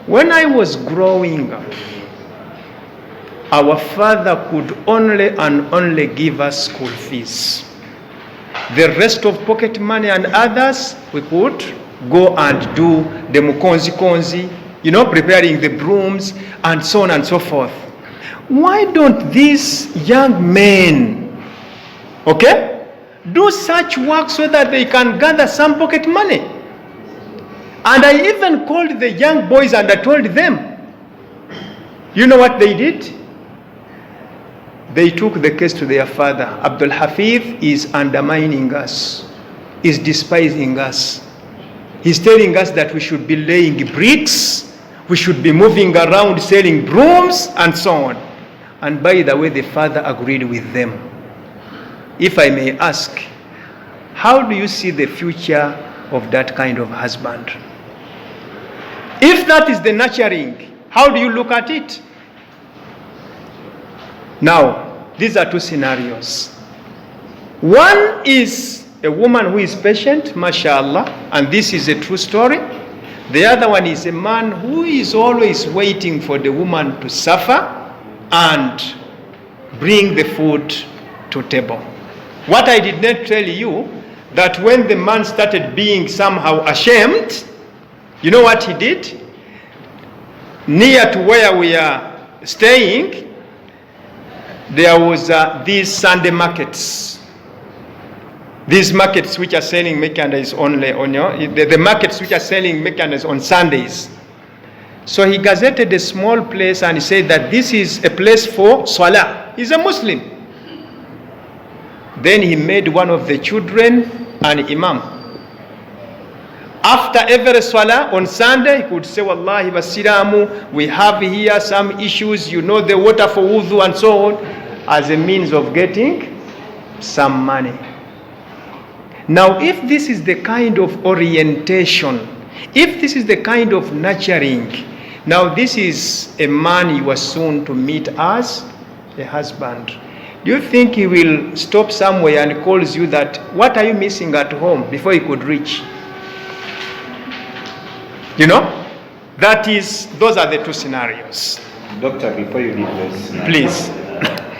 Speaker 1: when I was growing up, our father could only and only give us school fees. The rest of pocket money and others, we could go and do the mukonzi, you know, preparing the brooms and so on and so forth. Why don't these young men, okay, do such work so that they can gather some pocket money? And I even called the young boys and I told them, you know what they did? They took the case to their father. Abdul-Hafiz is undermining us, is despising us. He's telling us that we should be laying bricks, we should be moving around selling brooms and so on. And by the way, the father agreed with them. If I may ask, how do you see the future of that kind of husband? If that is the nurturing, how do you look at it? Now, these are two scenarios. One is a woman who is patient, mashallah, and this is a true story. The other one is a man who is always waiting for the woman to suffer and bring the food to table. What I did not tell you, that when the man started being somehow ashamed, you know what he did? Near to where we are staying, there was these Sunday markets. These markets which are selling merchandise only on the markets which are selling merchandise on Sundays. So he gazetted a small place and he said that this is a place for Salah. He's a Muslim. Then he made one of the children an imam. After every Salah on Sunday, he could say, Wallahi Basiramu, we have here some issues, you know, the water for wudu and so on, as a means of getting some money. Now, if this is the kind of orientation, if this is the kind of nurturing, now this is a man you are soon to meet as a husband. Do you think he will stop somewhere and calls you that, what are you missing at home, before he could reach? You know, those are the two scenarios.
Speaker 2: Doctor, before you leave those scenarios,
Speaker 1: please.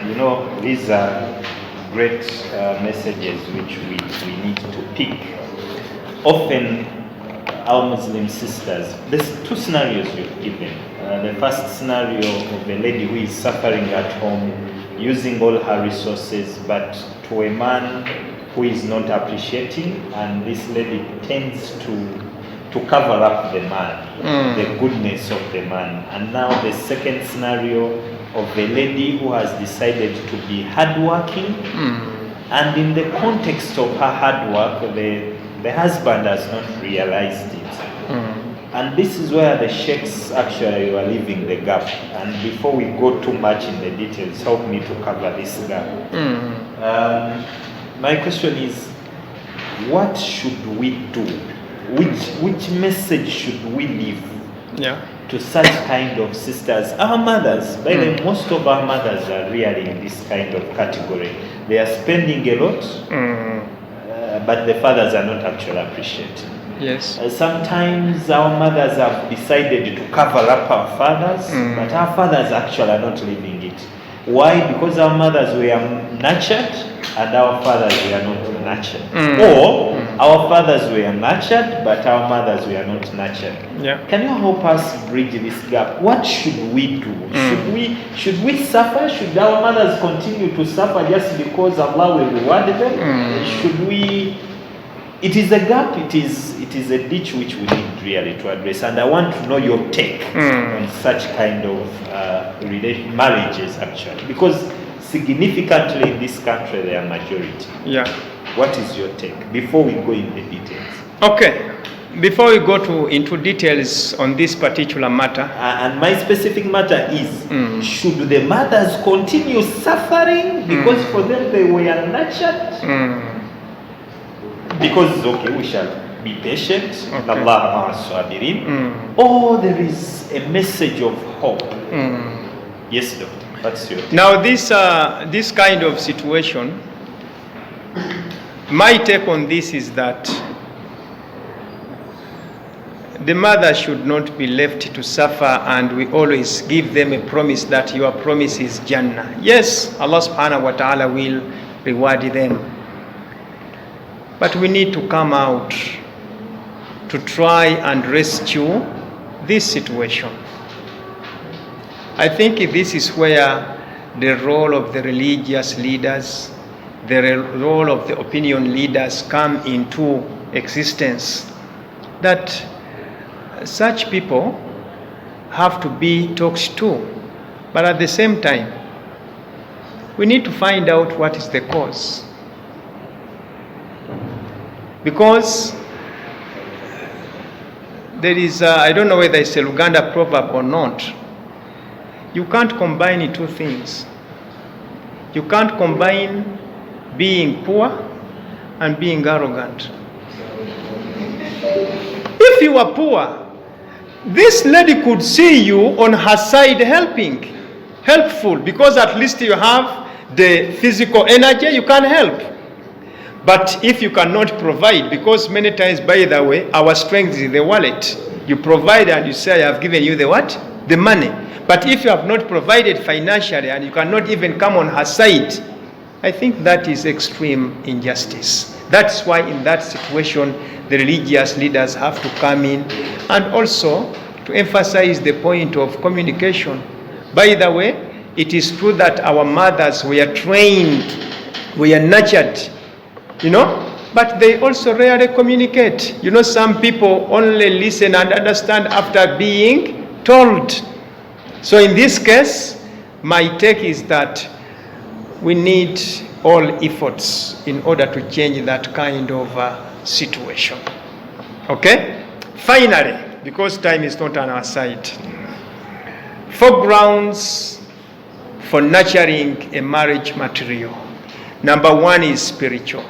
Speaker 2: You know, these are great messages which we need to pick. Often, our Muslim sisters, there's two scenarios you've given. The first scenario of a lady who is suffering at home, using all her resources, but to a man who is not appreciating, and this lady tends to cover up the man, the goodness of the man. And now the second scenario of a lady who has decided to be hardworking, and in the context of her hard work, the husband has not realized it. And this is where the sheikhs actually are leaving the gap. And before we go too much in the details, help me to cover this gap. My question is, what should we do? Which message should we leave to such kind of sisters? Our mothers, by the way, most of our mothers are really in this kind of category. They are spending a lot, but the fathers are not actually appreciating.
Speaker 1: Yes.
Speaker 2: Sometimes our mothers have decided to cover up our fathers, but our fathers actually are not living it. Why? Because our mothers were nurtured and our fathers were not nurtured. Or our fathers were nurtured but our mothers were not nurtured.
Speaker 1: Yeah.
Speaker 2: Can you help us bridge this gap? What should we do? Should we suffer? Should our mothers continue to suffer just because Allah will reward them? Should we? It is a gap, it is a ditch which we need really to address. And I want to know your take on such kind of marriages actually. Because significantly in this country they are majority. Yeah. What is your take before we go in the details?
Speaker 1: Okay. Before we go into details on this particular matter.
Speaker 2: And my specific matter is, should the mothers continue suffering because for them they were nurtured? Because, okay, we shall be patient, Allah sabirin, or there is a message of hope Yes, doctor. What's your
Speaker 1: Now, this kind of situation, my take on this is that the mother should not be left to suffer, and we always give them a promise that your promise is Jannah. Yes, Allah subhanahu wa ta'ala will reward them. But we need to come out to try and rescue this situation. I think this is where the role of the religious leaders, the role of the opinion leaders come into existence. That such people have to be talked to, but at the same time, we need to find out what is the cause. Because there is, I don't know whether it's a Luganda proverb or not, you can't combine two things. You can't combine being poor and being arrogant. If you are poor, this lady could see you on her side helpful, because at least you have the physical energy, you can help. But if you cannot provide, because many times, by the way, our strength is the wallet. You provide and you say, I have given you the what? The money. But if you have not provided financially and you cannot even come on her side, I think that is extreme injustice. That's why in that situation, the religious leaders have to come in, and also to emphasize the point of communication. By the way, it is true that our mothers were trained, were nurtured, but they also rarely communicate. Some people only listen and understand after being told. So in this case, my take is that we need all efforts in order to change that kind of situation. Okay? Finally, because time is not on our side, 4 grounds for nurturing a marriage material. Number 1 is spiritual.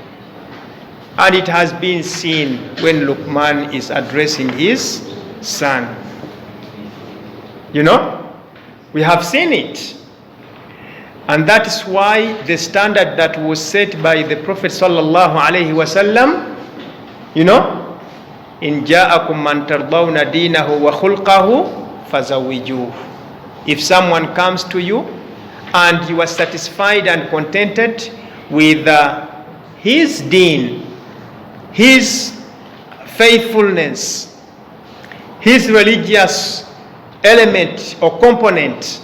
Speaker 1: And it has been seen when Luqman is addressing his son. We have seen it. And that is why the standard that was set by the Prophet sallallahu alaihi wasallam, in ja'akum man tardawna dinahu wa khulqahu fazawijuh. If someone comes to you and you are satisfied and contented with his deen, his faithfulness, his religious element or component,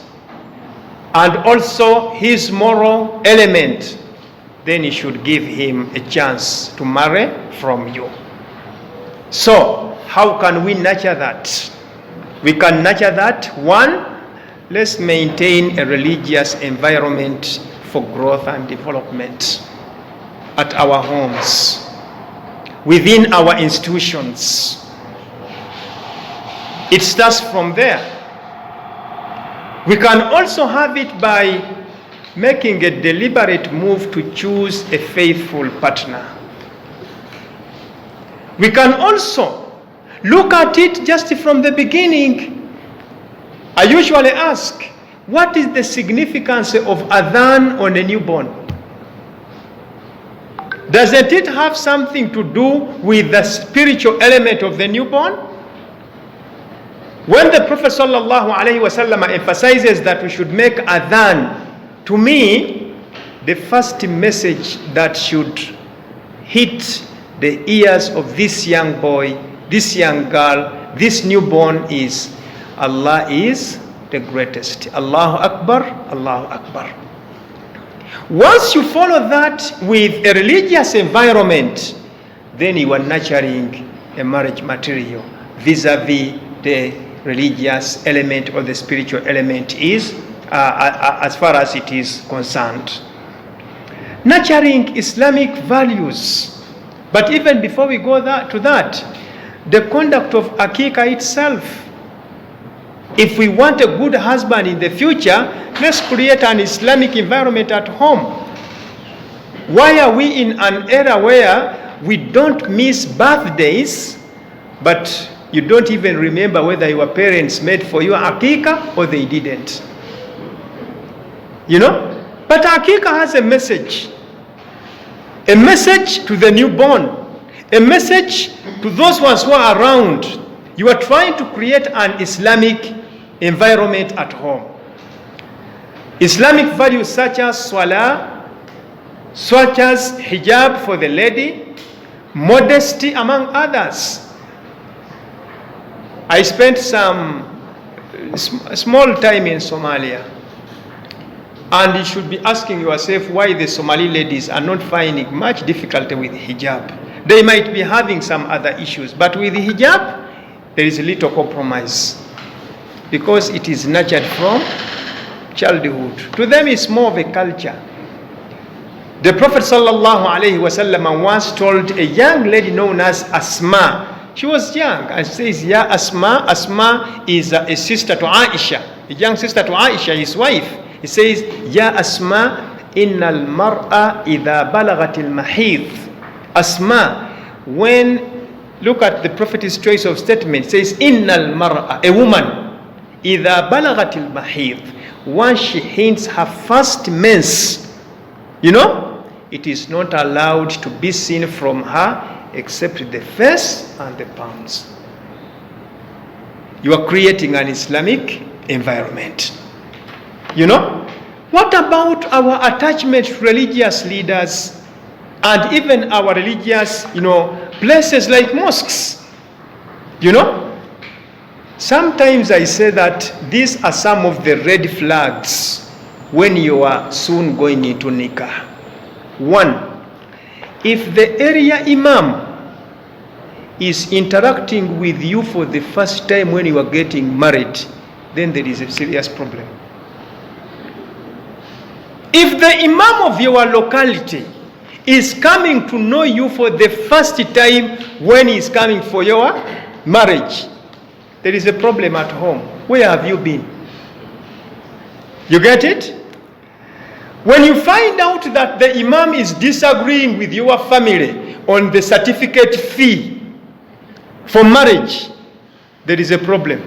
Speaker 1: and also his moral element, then you should give him a chance to marry from you. So, how can we nurture that? We can nurture that. 1, let's maintain a religious environment for growth and development at our homes, within our institutions. It starts from there. We can also have it by making a deliberate move to choose a faithful partner. We can also look at it just from the beginning. I usually ask, what is the significance of adhan on a newborn? Doesn't it have something to do with the spiritual element of the newborn? When the Prophet sallallahu alaihi wasallam emphasizes that we should make adhan, to me, the first message that should hit the ears of this young boy, this young girl, this newborn is, Allah is the greatest. Allahu Akbar, Allahu Akbar. Once you follow that with a religious environment, then you are nurturing a marriage material vis-a-vis the religious element or the spiritual element is, as far as it is concerned. Nurturing Islamic values. But even before we go to that, the conduct of Akika itself. If we want a good husband in the future, let's create an Islamic environment at home. Why are we in an era where we don't miss birthdays, but you don't even remember whether your parents made for you Akika or they didn't? You know? But Akika has a message. A message to the newborn. A message to those ones who are around. You are trying to create an Islamic environment at home. Islamic values such as salah, such as hijab for the lady, modesty among others. I spent some small time in Somalia, and you should be asking yourself why the Somali ladies are not finding much difficulty with hijab. They might be having some other issues, but with hijab, there is little compromise because it is nurtured from childhood. To them, it's more of a culture. The Prophet ﷺ once told a young lady known as Asma. She was young and says, Ya Asma. Asma is a sister to Aisha, a young sister to Aisha, his wife. He says, Ya Asma, innal mar'a idha balagatil mahid. Asma, when, look at the Prophet's choice of statement, it says, innal mar'a, a woman, idha balagatil mahid, once she hints her first mens, you know, it is not allowed to be seen from her except the face and the palms. You are creating an Islamic environment. You know? What about our attachment to religious leaders and even our religious, places like mosques? You know? Sometimes I say that these are some of the red flags when you are soon going into nikah. One, if the area imam is interacting with you for the first time when you are getting married, then there is a serious problem. If the imam of your locality is coming to know you for the first time when he is coming for your marriage, there is a problem at home. Where have you been? You get it? When you find out that the imam is disagreeing with your family on the certificate fee for marriage, there is a problem.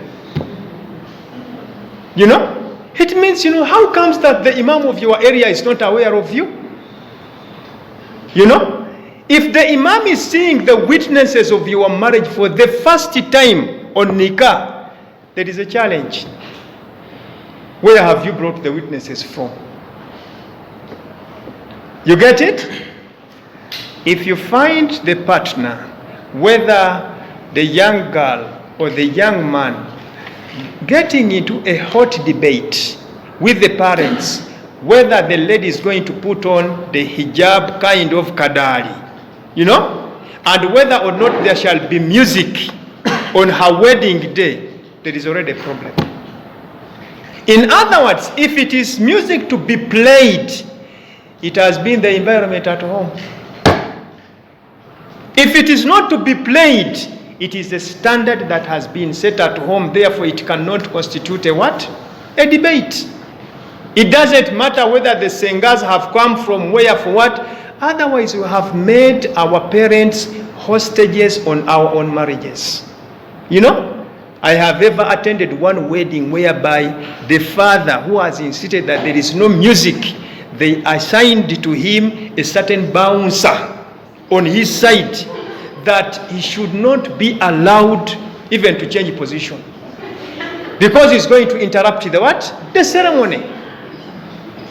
Speaker 1: You know? It means, how comes that the imam of your area is not aware of you? You know? If the imam is seeing the witnesses of your marriage for the first time on nikah, there is a challenge. Where have you brought the witnesses from? You get it? If you find the partner, whether the young girl or the young man, getting into a hot debate with the parents, whether the lady is going to put on the hijab kind of kadari, and whether or not there shall be music on her wedding day, there is already a problem. In other words, if it is music to be played, it has been the environment at home. If it is not to be played, it is a standard that has been set at home. Therefore, it cannot constitute a what? A debate. It doesn't matter whether the singers have come from where for what. Otherwise, we have made our parents hostages on our own marriages. I have ever attended one wedding whereby the father, who has insisted that there is no music, they assigned to him a certain bouncer on his side that he should not be allowed even to change position because he's going to interrupt the what? The ceremony.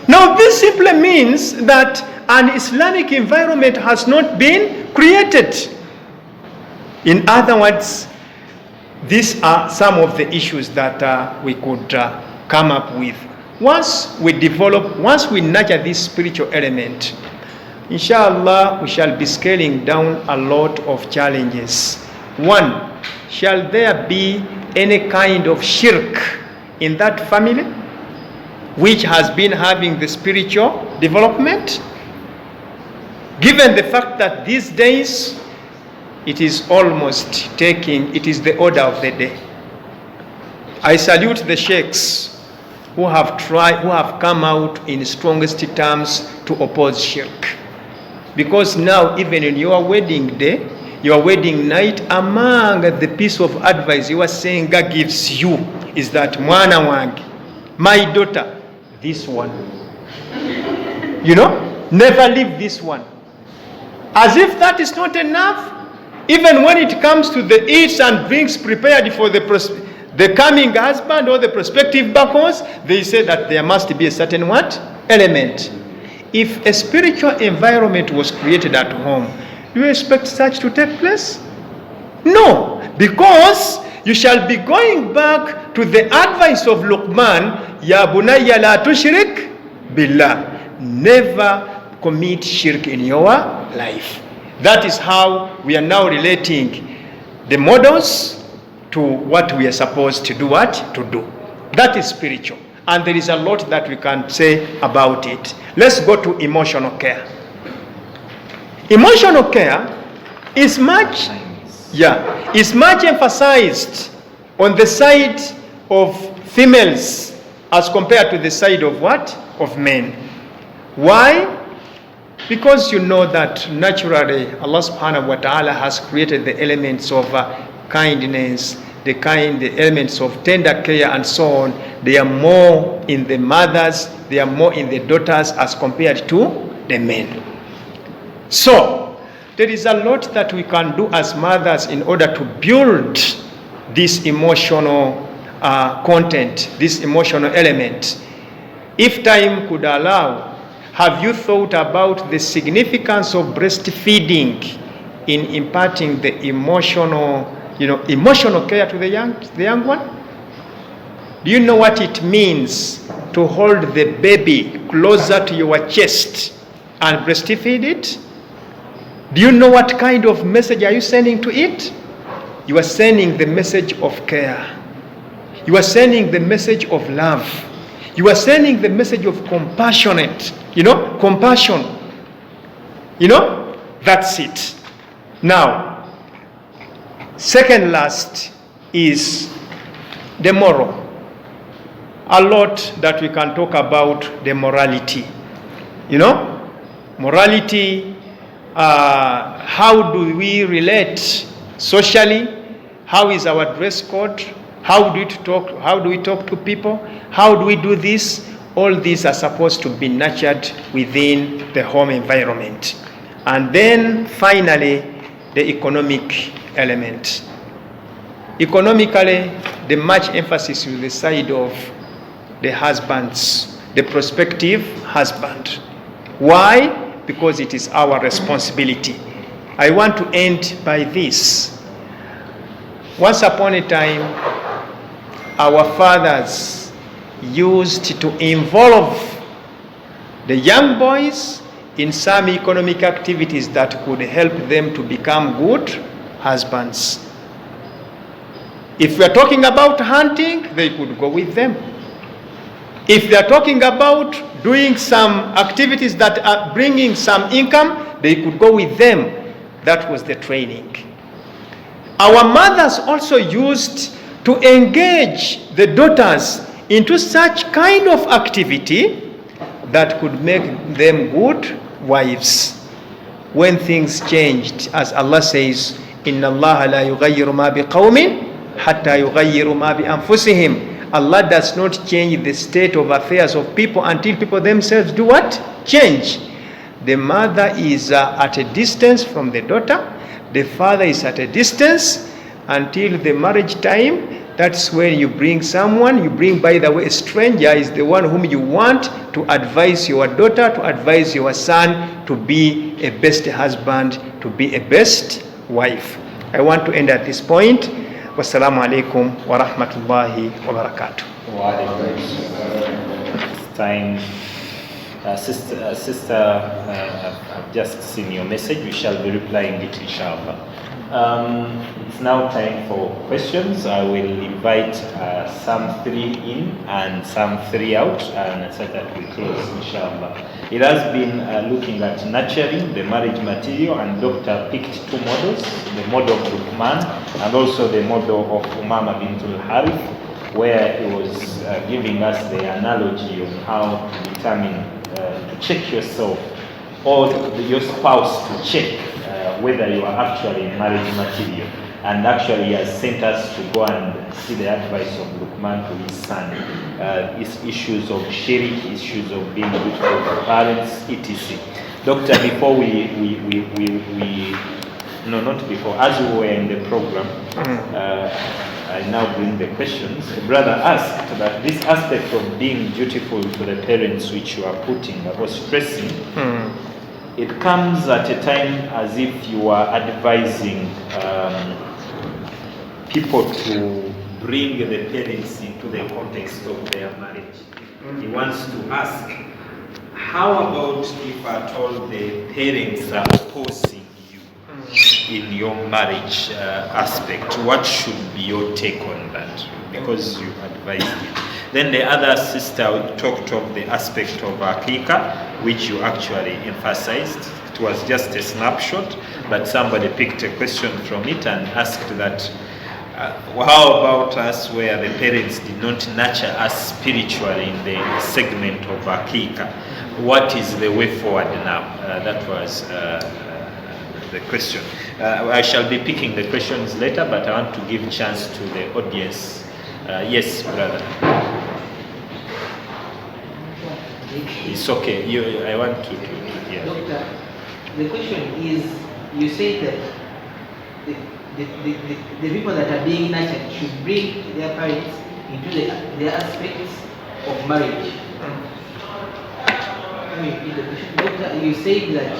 Speaker 1: Now this simply means that an Islamic environment has not been created. In other words, these are some of the issues that we could come up with. Once we nurture this spiritual element, inshallah, we shall be scaling down a lot of challenges. One, shall there be any kind of shirk in that family which has been having the spiritual development? Given the fact that these days it is the order of the day. I salute the sheikhs who have come out in strongest terms to oppose shirk. Because now, even in your wedding day, your wedding night, among the piece of advice you are saying God gives you is that mwana wange, my daughter, this one, You know, never leave this one. As if that is not enough, even when it comes to the eats and drinks prepared for the coming husband or the prospective bakos, they say that there must be a certain what? Element. If a spiritual environment was created at home, do you expect such to take place? No, because you shall be going back to the advice of Luqman, Ya bunayya la tushrik billah. Never commit shirk in your life. That is how we are now relating the models to what we are supposed to do To do. That is spiritual. And there is a lot that we can say about it. Let's go to emotional care. Emotional care is much emphasized on the side of females as compared to the side of what? Of men. Why? Because you know that naturally Allah subhanahu wa ta'ala has created the elements of kindness, the elements of tender care and so on. They are more in the mothers, they are more in the daughters as compared to the men. So, there is a lot that we can do as mothers in order to build this emotional content, this emotional element. If time could allow, have you thought about the significance of breastfeeding in imparting the emotional care to the young one? Do you know what it means to hold the baby closer to your chest and breastfeed it? Do you know what kind of message are you sending to it? You are sending the message of care. You are sending the message of love. You are sending the message of compassionate, compassion. That's it. Now, second last is the moral. A lot that we can talk about the morality. Morality, how do we relate socially? How is our dress code? How do we talk to people? How do we do this? All these are supposed to be nurtured within the home environment. And then finally, the economic element. Economically, the much emphasis is the side of the husbands, the prospective husband. Why? Because it is our responsibility. I want to end by this. Once upon a time, our fathers used to involve the young boys in some economic activities that could help them to become good husbands. If we are talking about hunting, they could go with them. If they are talking about doing some activities that are bringing some income, they could go with them. That was the training. Our mothers also used to engage the daughters into such kind of activity that could make them good wives. When things changed, as Allah says, Inna Allah la yughayyiru ma biqawmin hatta yughayyiru ma bi anfusihim. Allah does not change the state of affairs of people until people themselves do what? Change. The mother is at a distance from the daughter. The father is at a distance until the marriage time. That's when you bring someone. You bring, by the way, a stranger is the one whom you want to advise your daughter, to advise your son to be a best husband, to be a best wife. I want to end at this point. Wassalamu alaikum wa rahmatullahi wa barakatuh.
Speaker 2: Time, sister, I've just seen your message. We shall be replying it, inshallah. It's now time for questions. I will invite some 3 in and some 3 out, and so that we close, inshallah. It has been looking at nurturing the marriage material, and Dr. picked 2 models, the model of Luqman and also the model of Umama bintul Harith, where he was giving us the analogy of how to determine, to check yourself or your spouse to check whether you are actually marriage material. And actually he has sent us to go and see the advice of Luqman to his son. Issues of shirk, issues of being good for the parents, etc. Doctor, before not before, as we were in the program, I now bring the questions. A brother asked that this aspect of being dutiful to the parents which you are putting or stressing, it comes at a time as if you are advising people to bring the parents into the context of their marriage. He wants to ask, how about if at all the parents are opposing you in your marriage aspect? What should be your take on that? Because you advised it. Then the other sister talked of the aspect of Akika, which you actually emphasized. It was just a snapshot, but somebody picked a question from it and asked that, how about us where the parents did not nurture us spiritually in the segment of Akika? What is the way forward now? That was the question. I shall be picking the questions later, but I want to give chance to the audience. Yes, brother. It's okay. I want to hear.
Speaker 3: Doctor, the question is, you say that the people that are being nurtured should bring their parents into their aspects of marriage. Doctor, you say that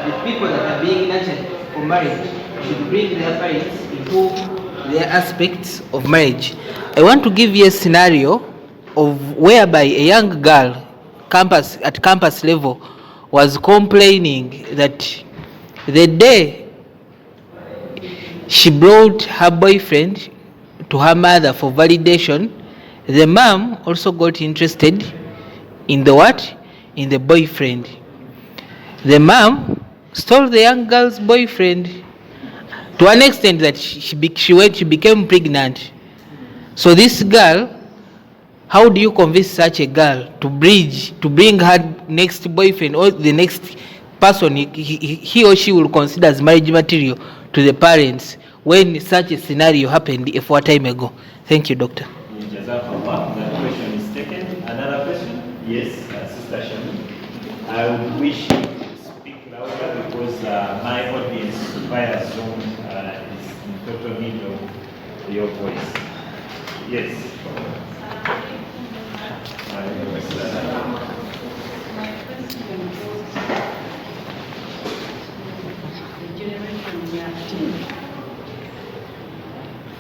Speaker 3: the people that are being nurtured for marriage should bring their parents into their aspects of marriage. I want to give you a scenario of whereby a young girl at campus level was complaining that the day she brought her boyfriend to her mother for validation, the mom also got interested in the what? In the boyfriend. The mom stole the young girl's boyfriend to an extent that she became pregnant. So this girl, how do you convince such a girl to bring her next boyfriend or the next person he or she will consider as marriage material to the parents when such a scenario happened a short time ago? Thank you, Doctor.
Speaker 2: Jazakallah. That question is taken. Another question? Yes, Sister Shami. I would wish you to speak louder because my audience via Zoom is in total need of your voice. Yes.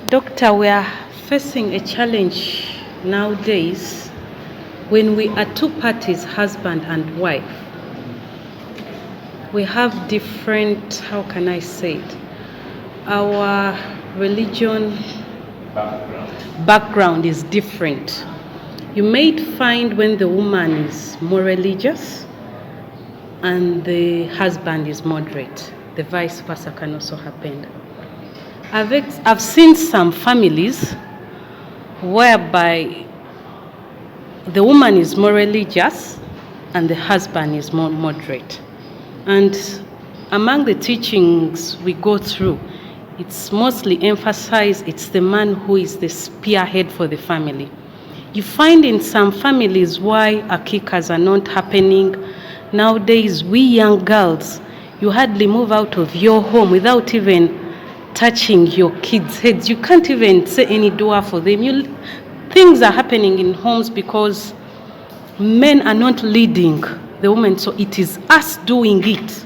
Speaker 4: Doctor, we are facing a challenge nowadays when we are two parties, husband and wife. We have different, how can I say it? Our religion background is different. You may find when the woman is more religious and the husband is moderate, the vice versa can also happen. I've seen some families whereby the woman is more religious and the husband is more moderate. And among the teachings we go through, it's mostly emphasized it's the man who is the spearhead for the family. You find in some families why akikas are not happening. Nowadays, we young girls, you hardly move out of your home without even touching your kids' heads. You can't even say any dua for them. Things are happening in homes because men are not leading the women. So it is us doing it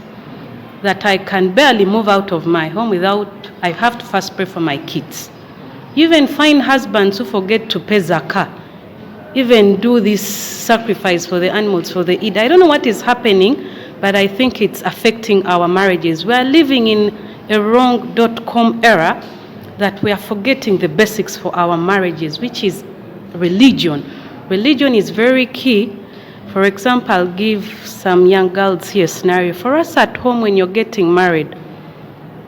Speaker 4: that I can barely move out of my home without, I have to first pray for my kids. You even find husbands who forget to pay zakah, even do this sacrifice for the animals for the Eid. I don't know what is happening, but I think it's affecting our marriages. We are living in a wrong .com era that we are forgetting the basics for our marriages, which is religion. Religion is very key. For example, I'll give some young girls here a scenario. For us at home, when you're getting married,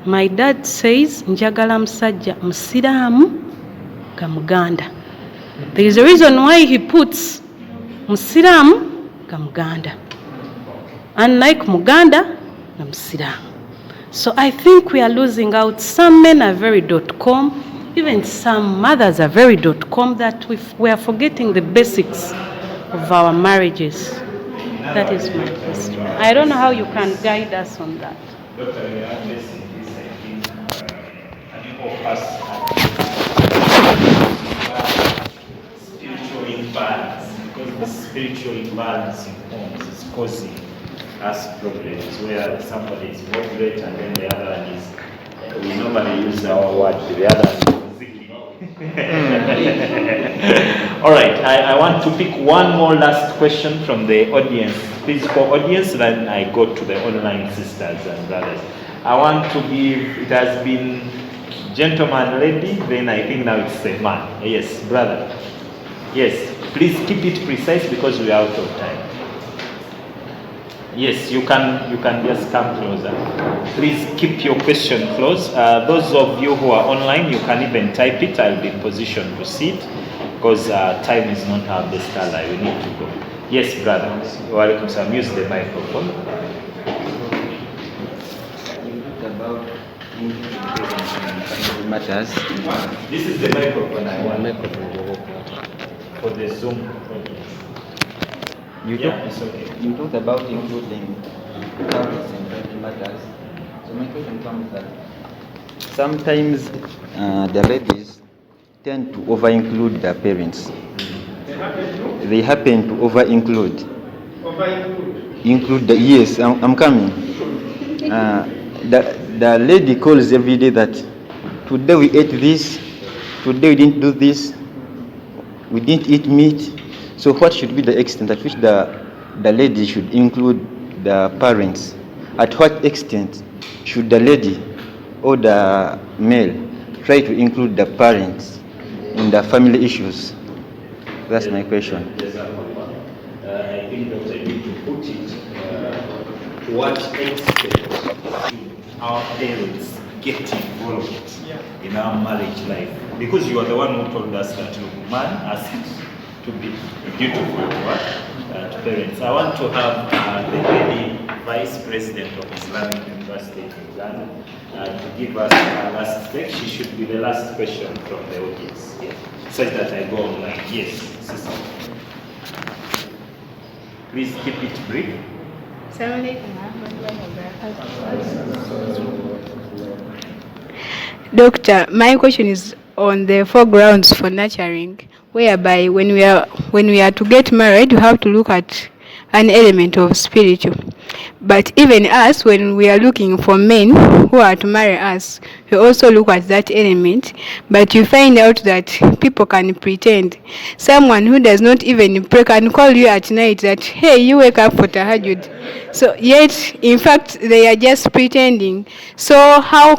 Speaker 4: my dad says, njagala musajja musiraamu ga Muganda. There is a reason why he puts musiraamu ga Muganda. Unlike Muganda, na musiraamu. So I think we are losing out. Some men are very .com, even some mothers are very .com, that we are forgetting the basics of our marriages. That is my question. I don't know how you can guide us on that.
Speaker 2: Doctor, we are addressing this, I think, and all of us spiritual imbalance, because the spiritual imbalance in homes is causing us problems where somebody is moderate and then the other one is, we normally use our word, the other one is all right, I want to pick one more last question from the audience, physical audience, then I go to the online sisters and brothers. I want to give, it has been gentleman, lady, then I think now it's a man. Yes, brother. Yes, please keep it precise because we are out of time. Yes, you can just come closer. Please keep your question close. Those of you who are online, you can even type it. I'll be in position to see it because time is not our best ally. We need to go. Yes, brother. Welcome, sir. Use the microphone.
Speaker 5: About matters.
Speaker 2: This is the microphone I want for the Zoom audience. It's okay.
Speaker 5: You talked about including parents in family matters. So my question comes that sometimes the ladies tend to over-include their parents. They happen to over-include. Include the, yes, I'm coming. The lady calls every day that today we ate this, today we didn't do this, we didn't eat meat. So what should be the extent at which the lady should include the parents? At what extent should the lady or the male try to include the parents in the family issues? That's my question.
Speaker 2: I think that I need to put it, to what extent should our parents get involved in our marriage life? Because you are the one who told us that man has to be dutiful to parents. I want to have the lady Vice President of Islamic University in Ghana to give us our last take. She should be the last question from the audience, such that I go online. Yes, sister. Please keep it brief.
Speaker 6: Doctor, my question is on the 4 grounds for nurturing, whereby when we are to get married, we have to look at an element of spiritual. But even us, when we are looking for men who are to marry us, we also look at that element. But you find out that people can pretend. Someone who does not even pray can call you at night that, hey, you wake up for tahajjud. So yet, in fact, they are just pretending. So how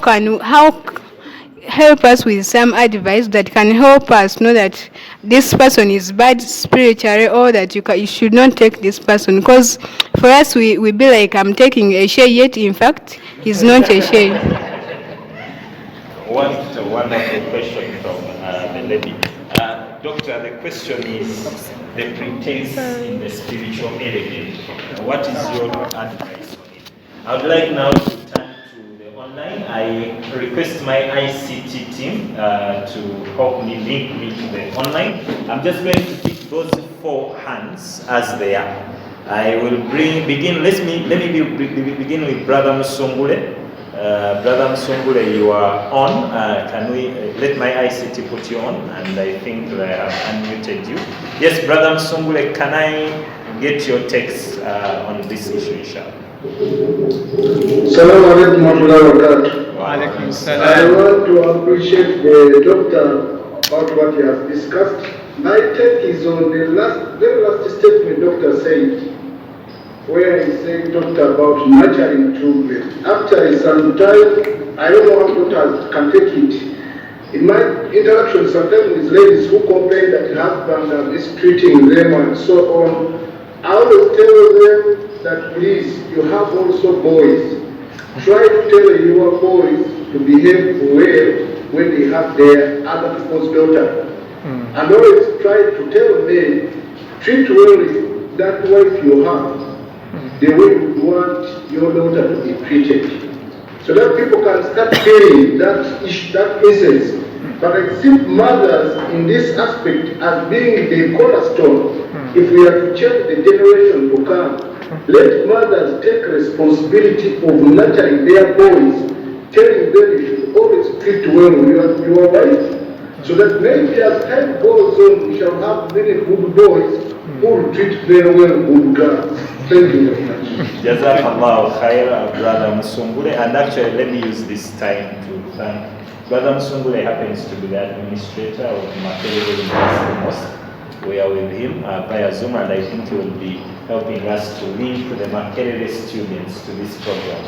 Speaker 6: help us with some advice that can help us know that this person is bad spiritually, or that you should not take this person? Because for us, we be like, I'm taking a share, yet in fact, he's not a share.
Speaker 2: Wonderful question from the lady. Doctor, the question is the pretense in the spiritual element. What is your advice on it? I would like now to turn online. I request my ICT team to help me link me to the online. I'm just going to pick those 4 hands as they are. I will begin. Let me begin with Brother Musongule. Brother Musongule, you are on. Can we let my ICT put you on? And I think I have unmuted you. Yes, Brother Musongule, can I get your text on this issue, inshallah?
Speaker 7: Assalamu alaikum warahmatullahi wabarakatuh.
Speaker 1: Wa alaikum salam.
Speaker 7: I want to appreciate the doctor about what he has discussed. My take is on the very last statement doctor said, where he said talked about nurturing children. After some time, I don't know how doctors can take it. In my interaction sometimes with ladies who complain that the husband is mistreating them and so on, I always tell them that please, you have also boys. Try to tell your boys to behave well when they have their other people's daughter. And always try to tell them, treat well that wife you have, the way you want your daughter to be treated. so that people can start feeling that essence. But I see mothers in this aspect as being the cornerstone. If we are to change the generation to come, let mothers take responsibility of nurturing their boys, telling them you should always treat well your wife, so that maybe as time goes on, we shall have many good boys who will treat very well good girls. Thank you very much.
Speaker 2: Jazakallah khair, Brother Musungule. And actually, let me use this time to thank Brother Musungule. Happens to be the administrator of Makerere University Mosque. We are with him via Zoom, and I think he will be helping us to link the Makerere students to this program.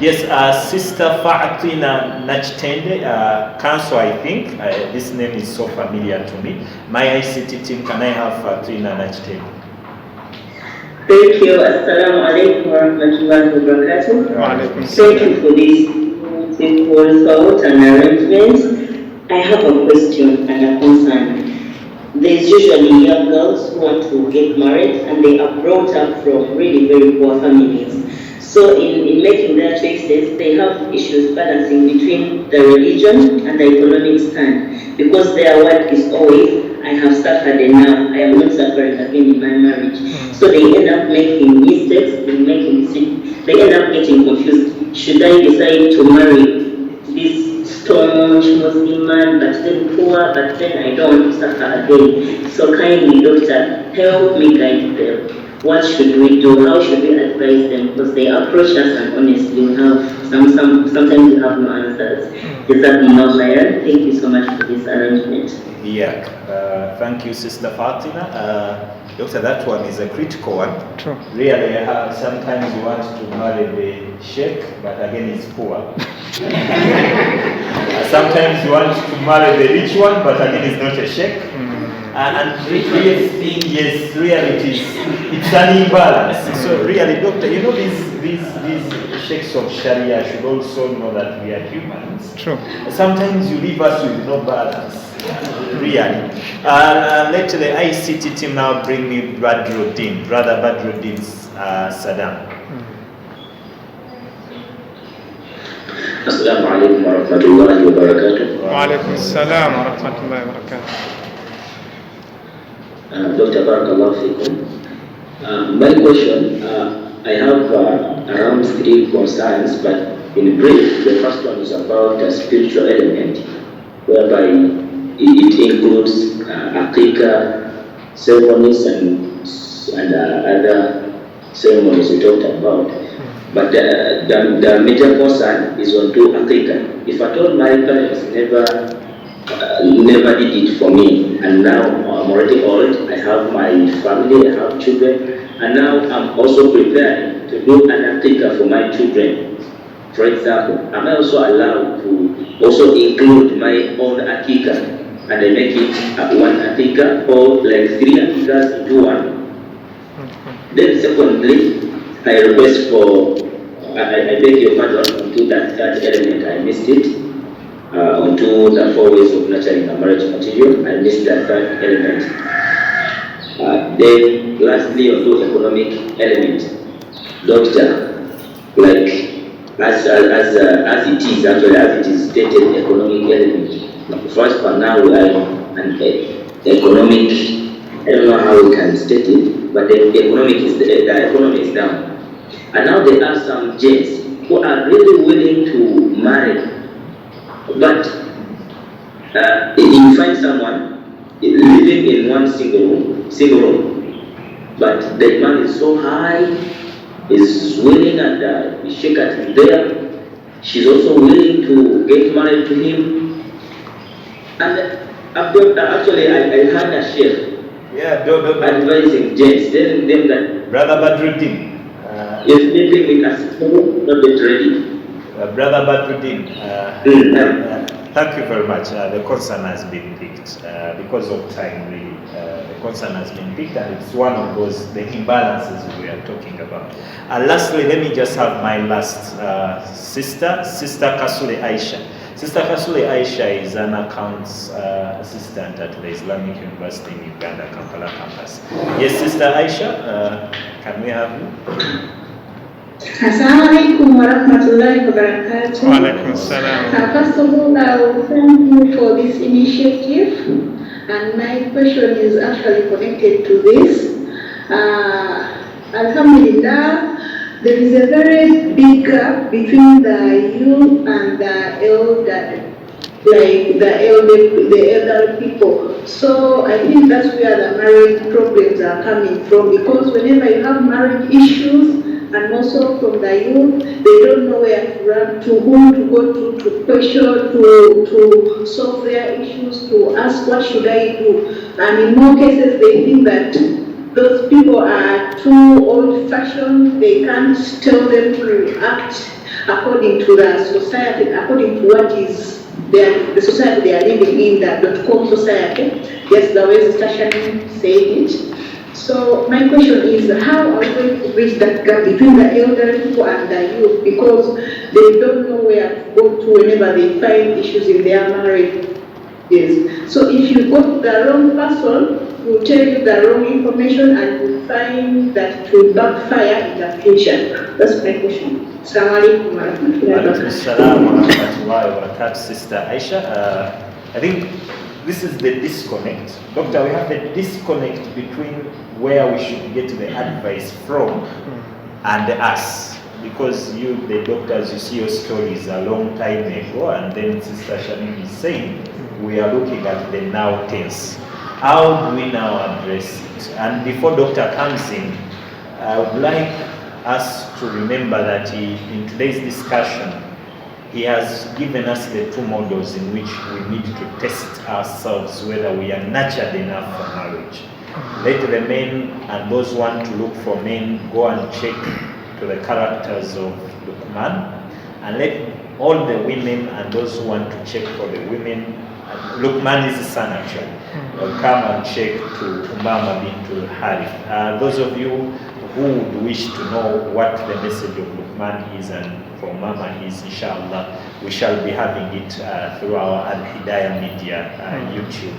Speaker 2: Yes, Sister Fatima Nachtende, Council, I think. This name is so familiar to me. My ICT team, can I have Fatima Nachtende?
Speaker 8: Thank you. Assalamu alaikum wa rahmatullahi wa barakatuh. Thank you for this beautiful thought and arrangements. I have a question and a concern. There's usually young girls who want to get married and they are brought up from really very poor families. So in making their choices, they have issues balancing between the religion and the economic stand. Because their work is always, I have suffered enough, I am not suffering again in my marriage. So they end up making mistakes, they end up getting confused. Should I decide to marry this staunch Muslim man, but then poor, but then I don't want to suffer again? So kindly, doctor, help me guide them. What should we do? How should we advise them? Because they approach us and honestly we have sometimes we have no answers. Is that not clear? Thank you so much for this arrangement.
Speaker 2: Yeah, thank you, Sister Fatima. Doctor, that one is a critical one.
Speaker 1: True.
Speaker 2: Really, sometimes you want to marry the sheikh, but again, it's poor. Sometimes you want to marry the rich one, but again, it's not a sheikh. And really, yes, really, it's an imbalance. So really, doctor, you know, these sheikhs of Sharia should also know that we are humans.
Speaker 1: True.
Speaker 2: Sometimes you leave us with no balance. Really. Let the ICT team now bring me Brother Badruddin Saddam.
Speaker 9: Assalamu alaikum wa rahmatullahi wa barakatuh.
Speaker 1: Wa alaikum assalam wa rahmatullahi wa barakatuh.
Speaker 9: Dr. Barakallahu Fikum. My question, I have around 3 concerns, but in brief, the first one is about the spiritual element, whereby it includes Aqiqah ceremonies and other ceremonies we talked about. But the major concern is on to Aqiqah. If at all my parents never did it for me, and now I'm already old, I have my family, I have children, and now I'm also preparing to do an Aqiqah for my children. For example, am I also allowed to also include my own Aqiqah, and I make it one Aqiqah, or like 3 Aqiqahs into one? Then secondly, I request for, I beg your pardon, onto that third element, I missed it. Onto the 4 ways of nurturing a marriage material, I missed that third element. Then lastly, onto economic element. Doctor, like as it is actually, as it is stated, economic element. First for now we are an economic, I don't know how we can state it, but the economy is down. And now there are some gents who are really willing to marry. But you find someone living in one single room, but the man is so high, is willing, and the sheikh is there. She's also willing to get married to him. And actually, I had a sheikh advising gents, telling them that
Speaker 2: Brother Badruddin.
Speaker 9: Yes, maybe we can not get ready.
Speaker 2: Brother Badruddin, thank you very much. The concern has been picked because of time. Really, the concern has been picked, and it's one of those the imbalances we are talking about. Lastly, let me just have my last sister Kasule Aisha. Sister Kasule Aisha is an accounts assistant at the Islamic University in Uganda, Kampala campus. Yes, Sister Aisha, can we have you?
Speaker 8: Assalamu alaikum wa rahmatullahi wa barakatuh.
Speaker 1: Wa alaikum salam.
Speaker 8: First of all, I will thank you for this initiative. And my question is actually connected to this. Alhamdulillah, there is a very big gap between the youth and the elder, like the elder people. So I think that's where the marriage problems are coming from, because whenever you have marriage issues, and also from the youth, they don't know where to run, to whom to go to question, to solve their issues, to ask what should I do. And in more cases, they think that those people are too old-fashioned. They can't tell them to act according to the society, according to what is the society they are living in, the .com society. Yes, the way Stashani said it. So my question is, how are we going to bridge that gap between the elderly people and the youth, because they don't know where to go to whenever they find issues in their marriage? Yes. So if you got the wrong person, will tell you the wrong information, and you find that it will backfire in the future. That's my question. Assalamu alaikum wa
Speaker 2: rahmatullahi wa barakatuh, Sister Aisha. I think this is the disconnect. Doctor, we have the disconnect between where we should get the advice from and us. Because you, the doctors, you see your stories a long time ago, and then Sister Shanim is saying, we are looking at the now tense. How do we now address it? And before Doctor comes in, I would like us to remember that in today's discussion, he has given us the two models in which we need to test ourselves whether we are nurtured enough for marriage. Let the men and those who want to look for men go and check to the characters of Luqman, and let all the women and those who want to check for the women, Luqman is the son actually, come and check to Umama bintul Harith. Those of you who would wish to know what the message of Luqman is and for Mama is, inshallah, we shall be having it through our Al-HIDAAYA media YouTube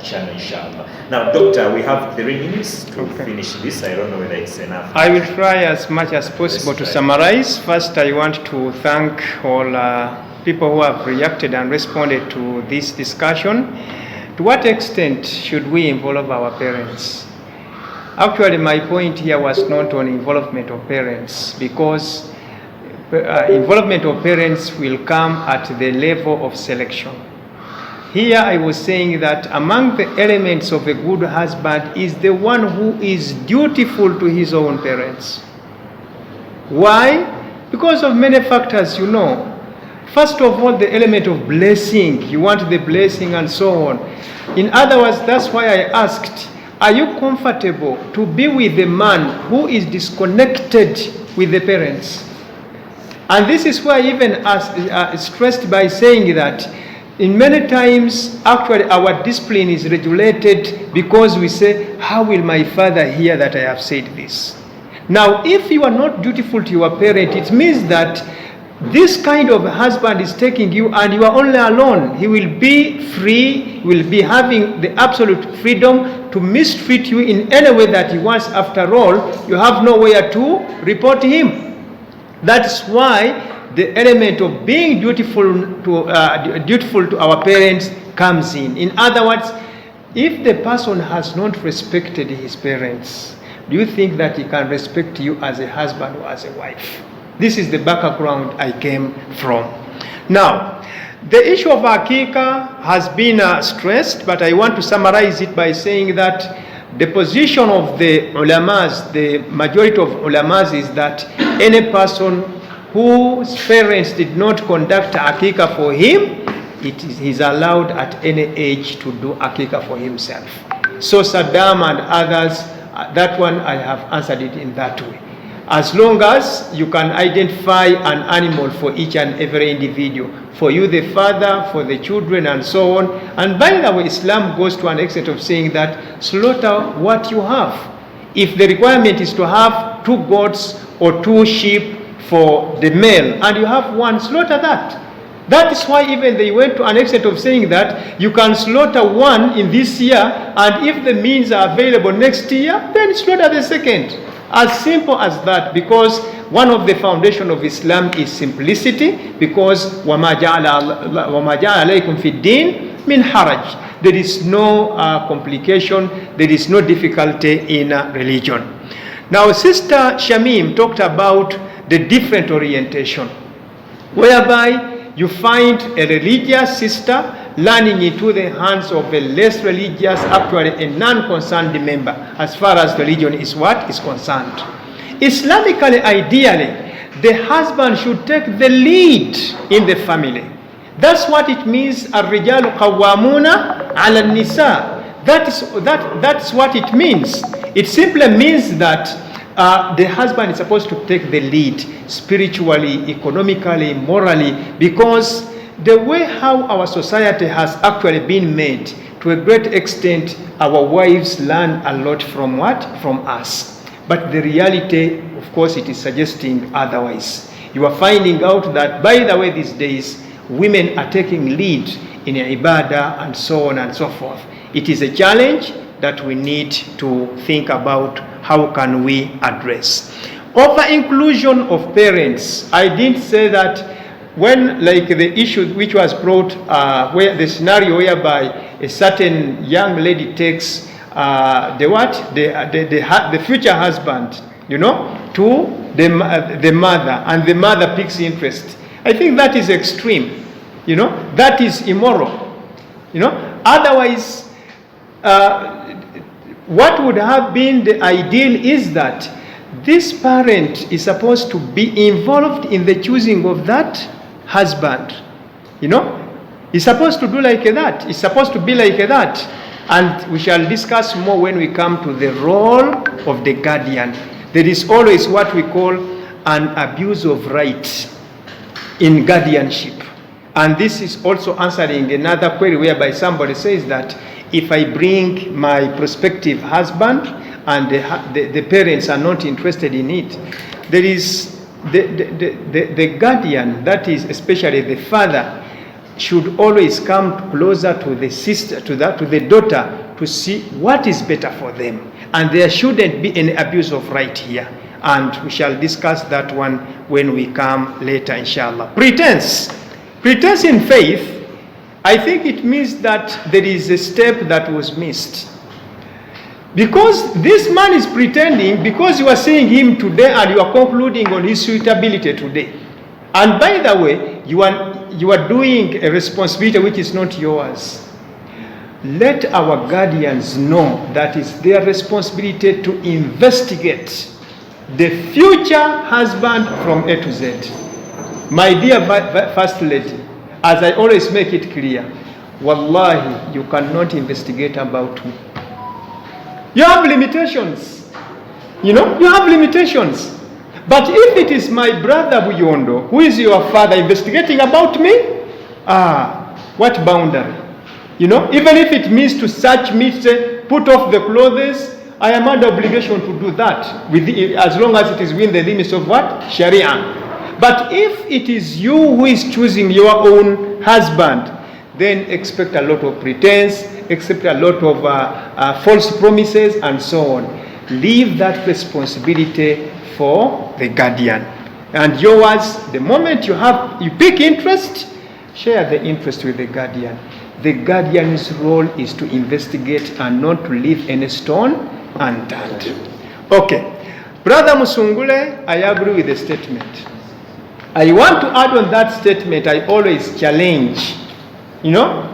Speaker 2: channel, inshallah. Now, Doctor, we have 3 minutes to finish this. I don't know whether it's enough.
Speaker 1: I will try as much as possible to summarize. First, I want to thank all people who have reacted and responded to this discussion. To what extent should we involve our parents? Actually, my point here was not on involvement of parents, because involvement of parents will come at the level of selection. Here I was saying that among the elements of a good husband is the one who is dutiful to his own parents. Why? Because of many factors, you know. First of all, the element of blessing. You want the blessing and so on. In other words, that's why I asked, are you comfortable to be with a man who is disconnected with the parents? And this is why even stressed by saying that in many times, actually our discipline is regulated because we say, how will my father hear that I have said this? Now, if you are not dutiful to your parent, it means that this kind of husband is taking you and you are only alone. He will be free, will be having the absolute freedom to mistreat you in any way that he wants. After all, you have nowhere to report him. That's why the element of being dutiful to our parents comes in. In other words, if the person has not respected his parents, do you think that he can respect you as a husband or as a wife? This is the background I came from. Now, the issue of Akika has been stressed, but I want to summarize it by saying that the position of the ulamas, the majority of ulamas, is that any person whose parents did not conduct Akika for him, he's allowed at any age to do Akika for himself. So Saddam and others, that one I have answered it in that way. As long as you can identify an animal for each and every individual, for you the father, for the children and so on. And by the way, Islam goes to an extent of saying that slaughter what you have. If the requirement is to have 2 goats or 2 sheep for the male and you have 1, slaughter that. That is why even they went to an extent of saying that you can slaughter 1 in this year, and if the means are available next year, then slaughter the 2nd. As simple as that, because one of the foundation of Islam is simplicity, because وَمَا جَعَلَ عَلَيْكُمْ فِي الدِّينِ مِنْ حَرَجٍ. There is no complication, there is no difficulty in religion. Now, Sister Shamim talked about the different orientation, whereby you find a religious sister learning into the hands of a less religious, actually a non-concerned member, as far as religion is concerned. Islamically, ideally, the husband should take the lead in the family. That's what it means, الرجال قوامون على النساء. That's what it means. It simply means that the husband is supposed to take the lead spiritually, economically, morally, because the way how our society has actually been made, to a great extent, our wives learn a lot from what? From us. But the reality, of course, it is suggesting otherwise. You are finding out that, by the way, these days, women are taking lead in ibadah and so on and so forth. It is a challenge that we need to think about how can we address. Over-inclusion of parents. I didn't say that when, like the issue which was brought, where the scenario whereby a certain young lady takes the future husband, you know, to the mother, and the mother picks interest. I think that is extreme, you know, that is immoral, you know. Otherwise, what would have been the ideal is that this parent is supposed to be involved in the choosing of that husband, you know. He's supposed to do like that. He's supposed to be like that. And we shall discuss more when we come to the role of the guardian. There is always what we call an abuse of rights in guardianship. And this is also answering another query whereby somebody says that if I bring my prospective husband and the parents are not interested in it, there is the guardian, that is especially the father, should always come closer to the sister, to the daughter, to see what is better for them. And there shouldn't be any abuse of right here. And we shall discuss that one when we come later, inshallah. Pretense in faith, I think it means that there is a step that was missed. Because this man is pretending, because you are seeing him today and you are concluding on his suitability today. And by the way, you are doing a responsibility which is not yours. Let our guardians know that it's their responsibility to investigate the future husband from A to Z. My dear First Lady, as I always make it clear, wallahi, you cannot investigate about me. You have limitations. You know, you have limitations. But if it is my brother Buyondo, who is your father, investigating about me, what boundary? You know, even if it means to search me, say, put off the clothes, I am under obligation to do that, as long as it is within the limits of what? Sharia. But if it is you who is choosing your own husband, then expect a lot of pretense, expect a lot of false promises, and so on. Leave that responsibility for the guardian. And yours, the moment you pick interest, share the interest with the guardian. The guardian's role is to investigate and not to leave any stone unturned. Okay. Brother Musungule, I agree with the statement. I want to add on that statement, I always challenge, you know,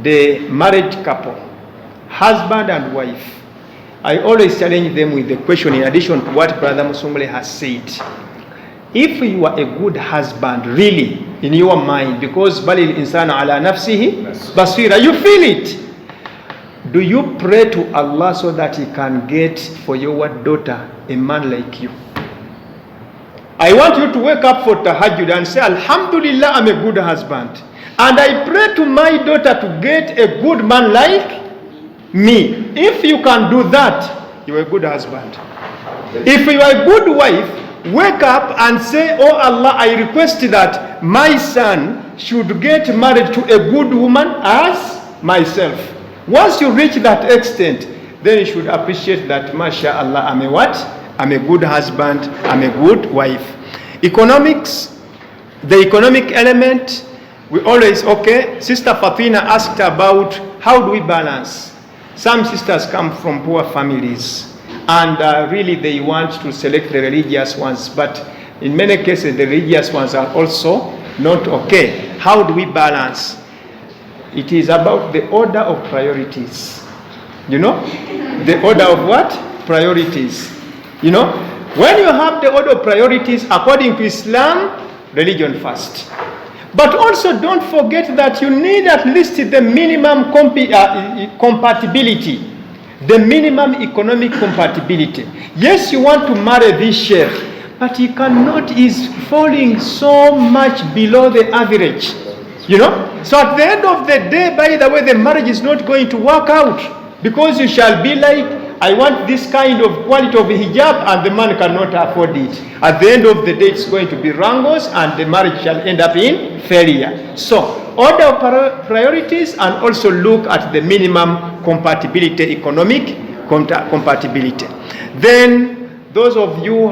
Speaker 1: the married couple, husband and wife. I always challenge them with the question, in addition to what Brother Musungule has said. If you are a good husband, really, in your mind, because balil insana ala nafsihi basira, you feel it. Do you pray to Allah so that He can get for your daughter a man like you? I want you to wake up for tahajjud and say, Alhamdulillah, I'm a good husband. And I pray to my daughter to get a good man like me. If you can do that, you're a good husband. If you are a good wife, wake up and say, oh Allah, I request that my son should get married to a good woman as myself. Once you reach that extent, then you should appreciate that, MashaAllah, I'm a what? I'm a good husband, I'm a good wife. Economics, the economic element, we always, okay, Sister Fatima asked about how do we balance. Some sisters come from poor families, and really they want to select the religious ones, but in many cases the religious ones are also not okay. How do we balance? It is about the order of priorities. You know? The order of what? Priorities. You know? When you have the order of priorities according to Islam, religion first. But also don't forget that you need at least the minimum compatibility. The minimum economic compatibility. Yes, you want to marry this sheikh, but he cannot, is falling so much below the average. You know? So at the end of the day, by the way, the marriage is not going to work out, because you shall be like, I want this kind of quality of hijab, and the man cannot afford it. At the end of the day, it's going to be wrangles, and the marriage shall end up in failure. So, order of priorities, and also look at the minimum compatibility, economic compatibility. Then, those of you,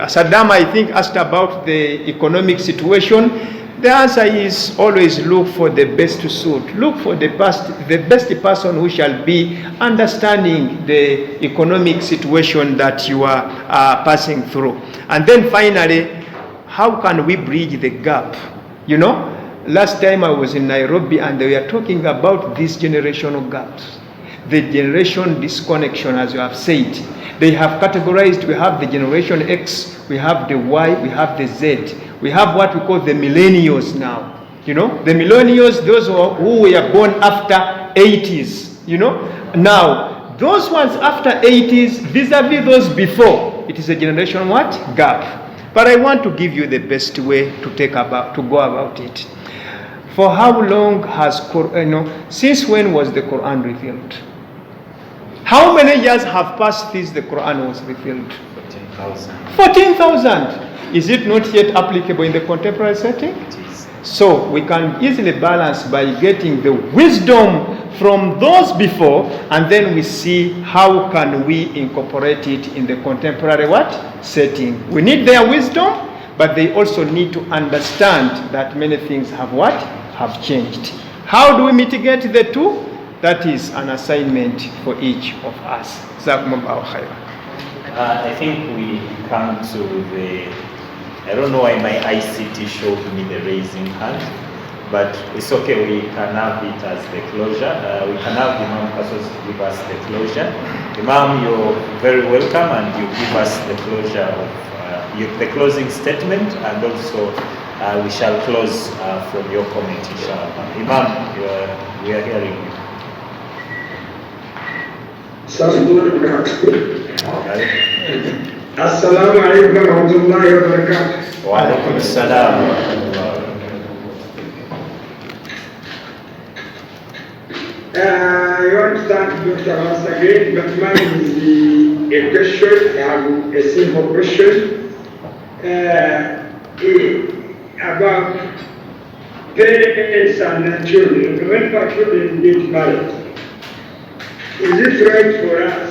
Speaker 1: Saddam, I think, asked about the economic situation. The answer is always look for the best suit. Look for the best person who shall be understanding the economic situation that you are passing through. And then finally, how can we bridge the gap? You know, last time I was in Nairobi and we are talking about these generational gaps. The generation disconnection, as you have said. They have categorized, we have the generation X, we have the Y, we have the Z. We have what we call the millennials now. You know, the millennials, those who were born after 80s, you know. Now, those ones after 80s, vis-a-vis those before, it is a generation what? Gap. But I want to give you the best way to go about it. For how long has since when was the Quran revealed? How many years have passed since the Quran was revealed?
Speaker 2: 14,000.
Speaker 1: 14,000. Is it not yet applicable in the contemporary setting?
Speaker 2: It is.
Speaker 1: So we can easily balance by getting the wisdom from those before, and then we see how can we incorporate it in the contemporary what? Setting. We need their wisdom, but they also need to understand that many things have what? Have changed. How do we mitigate the two? That is an assignment for each of us.
Speaker 2: I think we come to the, I don't know why my ICT showed me the raising hand, but it's okay, we can have it as the closure. We can have Imam Passos give us the closure. Imam, you're very welcome, and you give us the closure of the closing statement, and also we shall close from your comment, inshallah. Imam, we are hearing you.
Speaker 7: Assalamu alaikum wa rahmatullahi wa barakatuh.
Speaker 2: Wa alaikum assalam.
Speaker 7: I want to thank Dr. once again, but mine is a question. I have a simple question about parents and children. When our children get married, is it right for us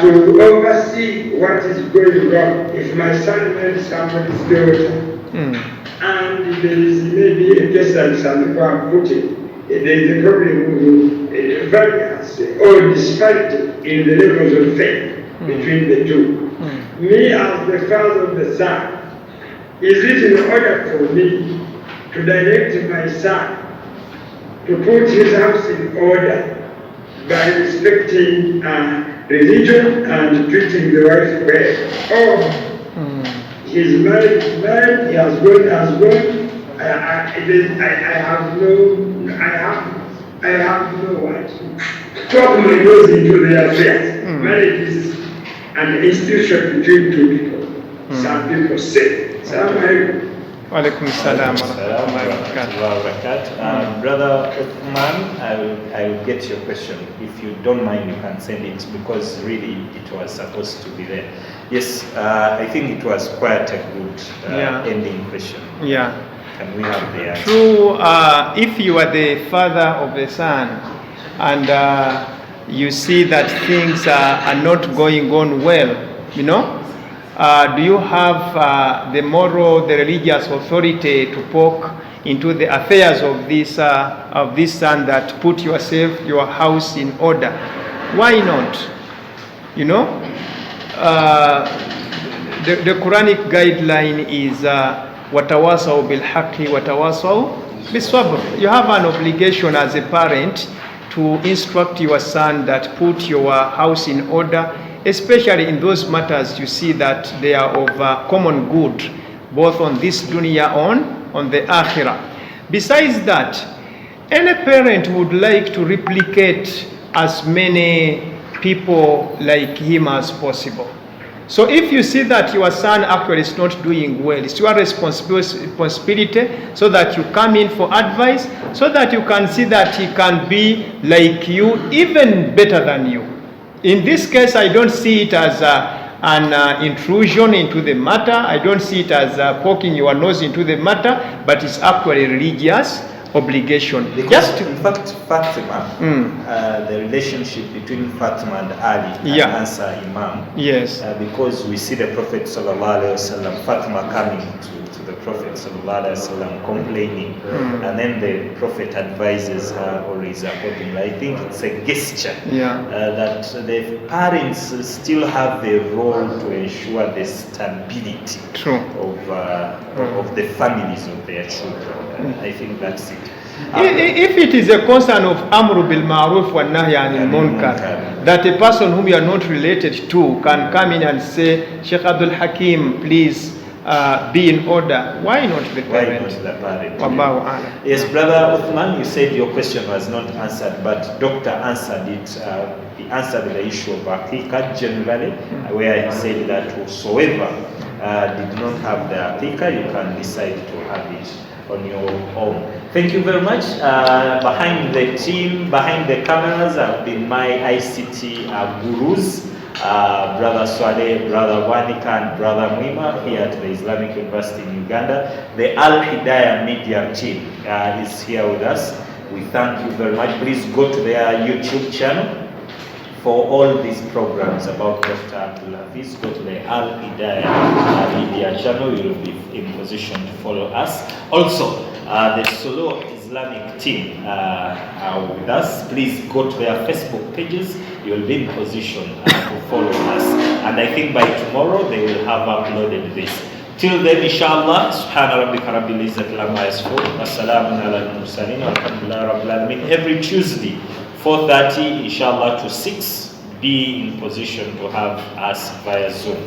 Speaker 7: to oversee what is going on? If my son marries somebody's daughter, and there is maybe a case that some people are putting, there is a problem with variance or disparity in the levels of faith between the two. Me, as the father of the son, is it in order for me to direct my son to put his house in order by respecting religion and treating the wife well? Or he's married, he has gone, I have no right. Problem goes into their affairs. Marriage is an institution between two people. Some people say.
Speaker 1: Wa alaikum salam wa
Speaker 2: rahmatullahi. Brother Uthman, I will get your question. If you don't mind, you can send it, because really it was supposed to be there. Yes, I think it was quite a good ending question.
Speaker 1: Yeah.
Speaker 2: Can we have the answer?
Speaker 1: True, if you are the father of the son, and you see that things are not going on well, you know, do you have the moral, the religious authority to poke into the affairs of this son that put yourself, your house in order? Why not? You know, the Quranic guideline is watawasaw bil haqqi watawasaw bis sabr. You have an obligation as a parent to instruct your son that put your house in order, especially in those matters you see that they are of common good, both on this dunya on the akhirah. Besides that, any parent would like to replicate as many people like him as possible. So if you see that your son actually is not doing well, it's your responsibility so that you come in for advice, so that you can see that he can be like you, even better than you. In this case, I don't see it as an intrusion into the matter. I don't see it as poking your nose into the matter, but it's actually religious obligation.
Speaker 2: Because in fact, Fatima, the relationship between Fatima and Ali and Ansar Imam,
Speaker 1: yes,
Speaker 2: because we see the Prophet sallallahu alaihi wasallam, Fatima coming to the Prophet sallallahu alaihi wasallam complaining, and then the Prophet advises her always accordingly. I think it's a gesture that the parents still have a role to ensure the stability of the families of their children. I think that's it.
Speaker 1: If it is a concern of Amru bil Ma'ruf wa Nahy anil Munkar, that a person whom you are not related to can come in and say, Sheikh Abdul Hakim, please be in order. Why not the parent?
Speaker 2: Why not the parent? Yes, Brother Uthman, you said your question was not answered, but Doctor answered it. He answered the issue of Aqiqah generally, where he said that whosoever did not have the Aqiqah, you can decide to have it on your own. Thank you very much. Behind the team, behind the cameras have been my ICT gurus, Brother Swale, Brother Wanika, and Brother Mwima here at the Islamic University in Uganda. The AL-HIDAAYA media team is here with us. We thank you very much. Please go to their YouTube channel for all these programs about Dr. Abdul-Hafiz. Go to the AL-HIDAAYA media channel. You will be in position to follow us. Also, the Solo Islamic team are with us. Please go to their Facebook pages. You will be in position to follow us. And I think by tomorrow they will have uploaded this. Till then, inshallah, subhana rabbika rabbil izzati amma yasifun, wa salamun ala al-mursalin, walhamdulillahi rabbil alamin. Every Tuesday, 4:30, inshallah, to 6, be in position to have us via Zoom.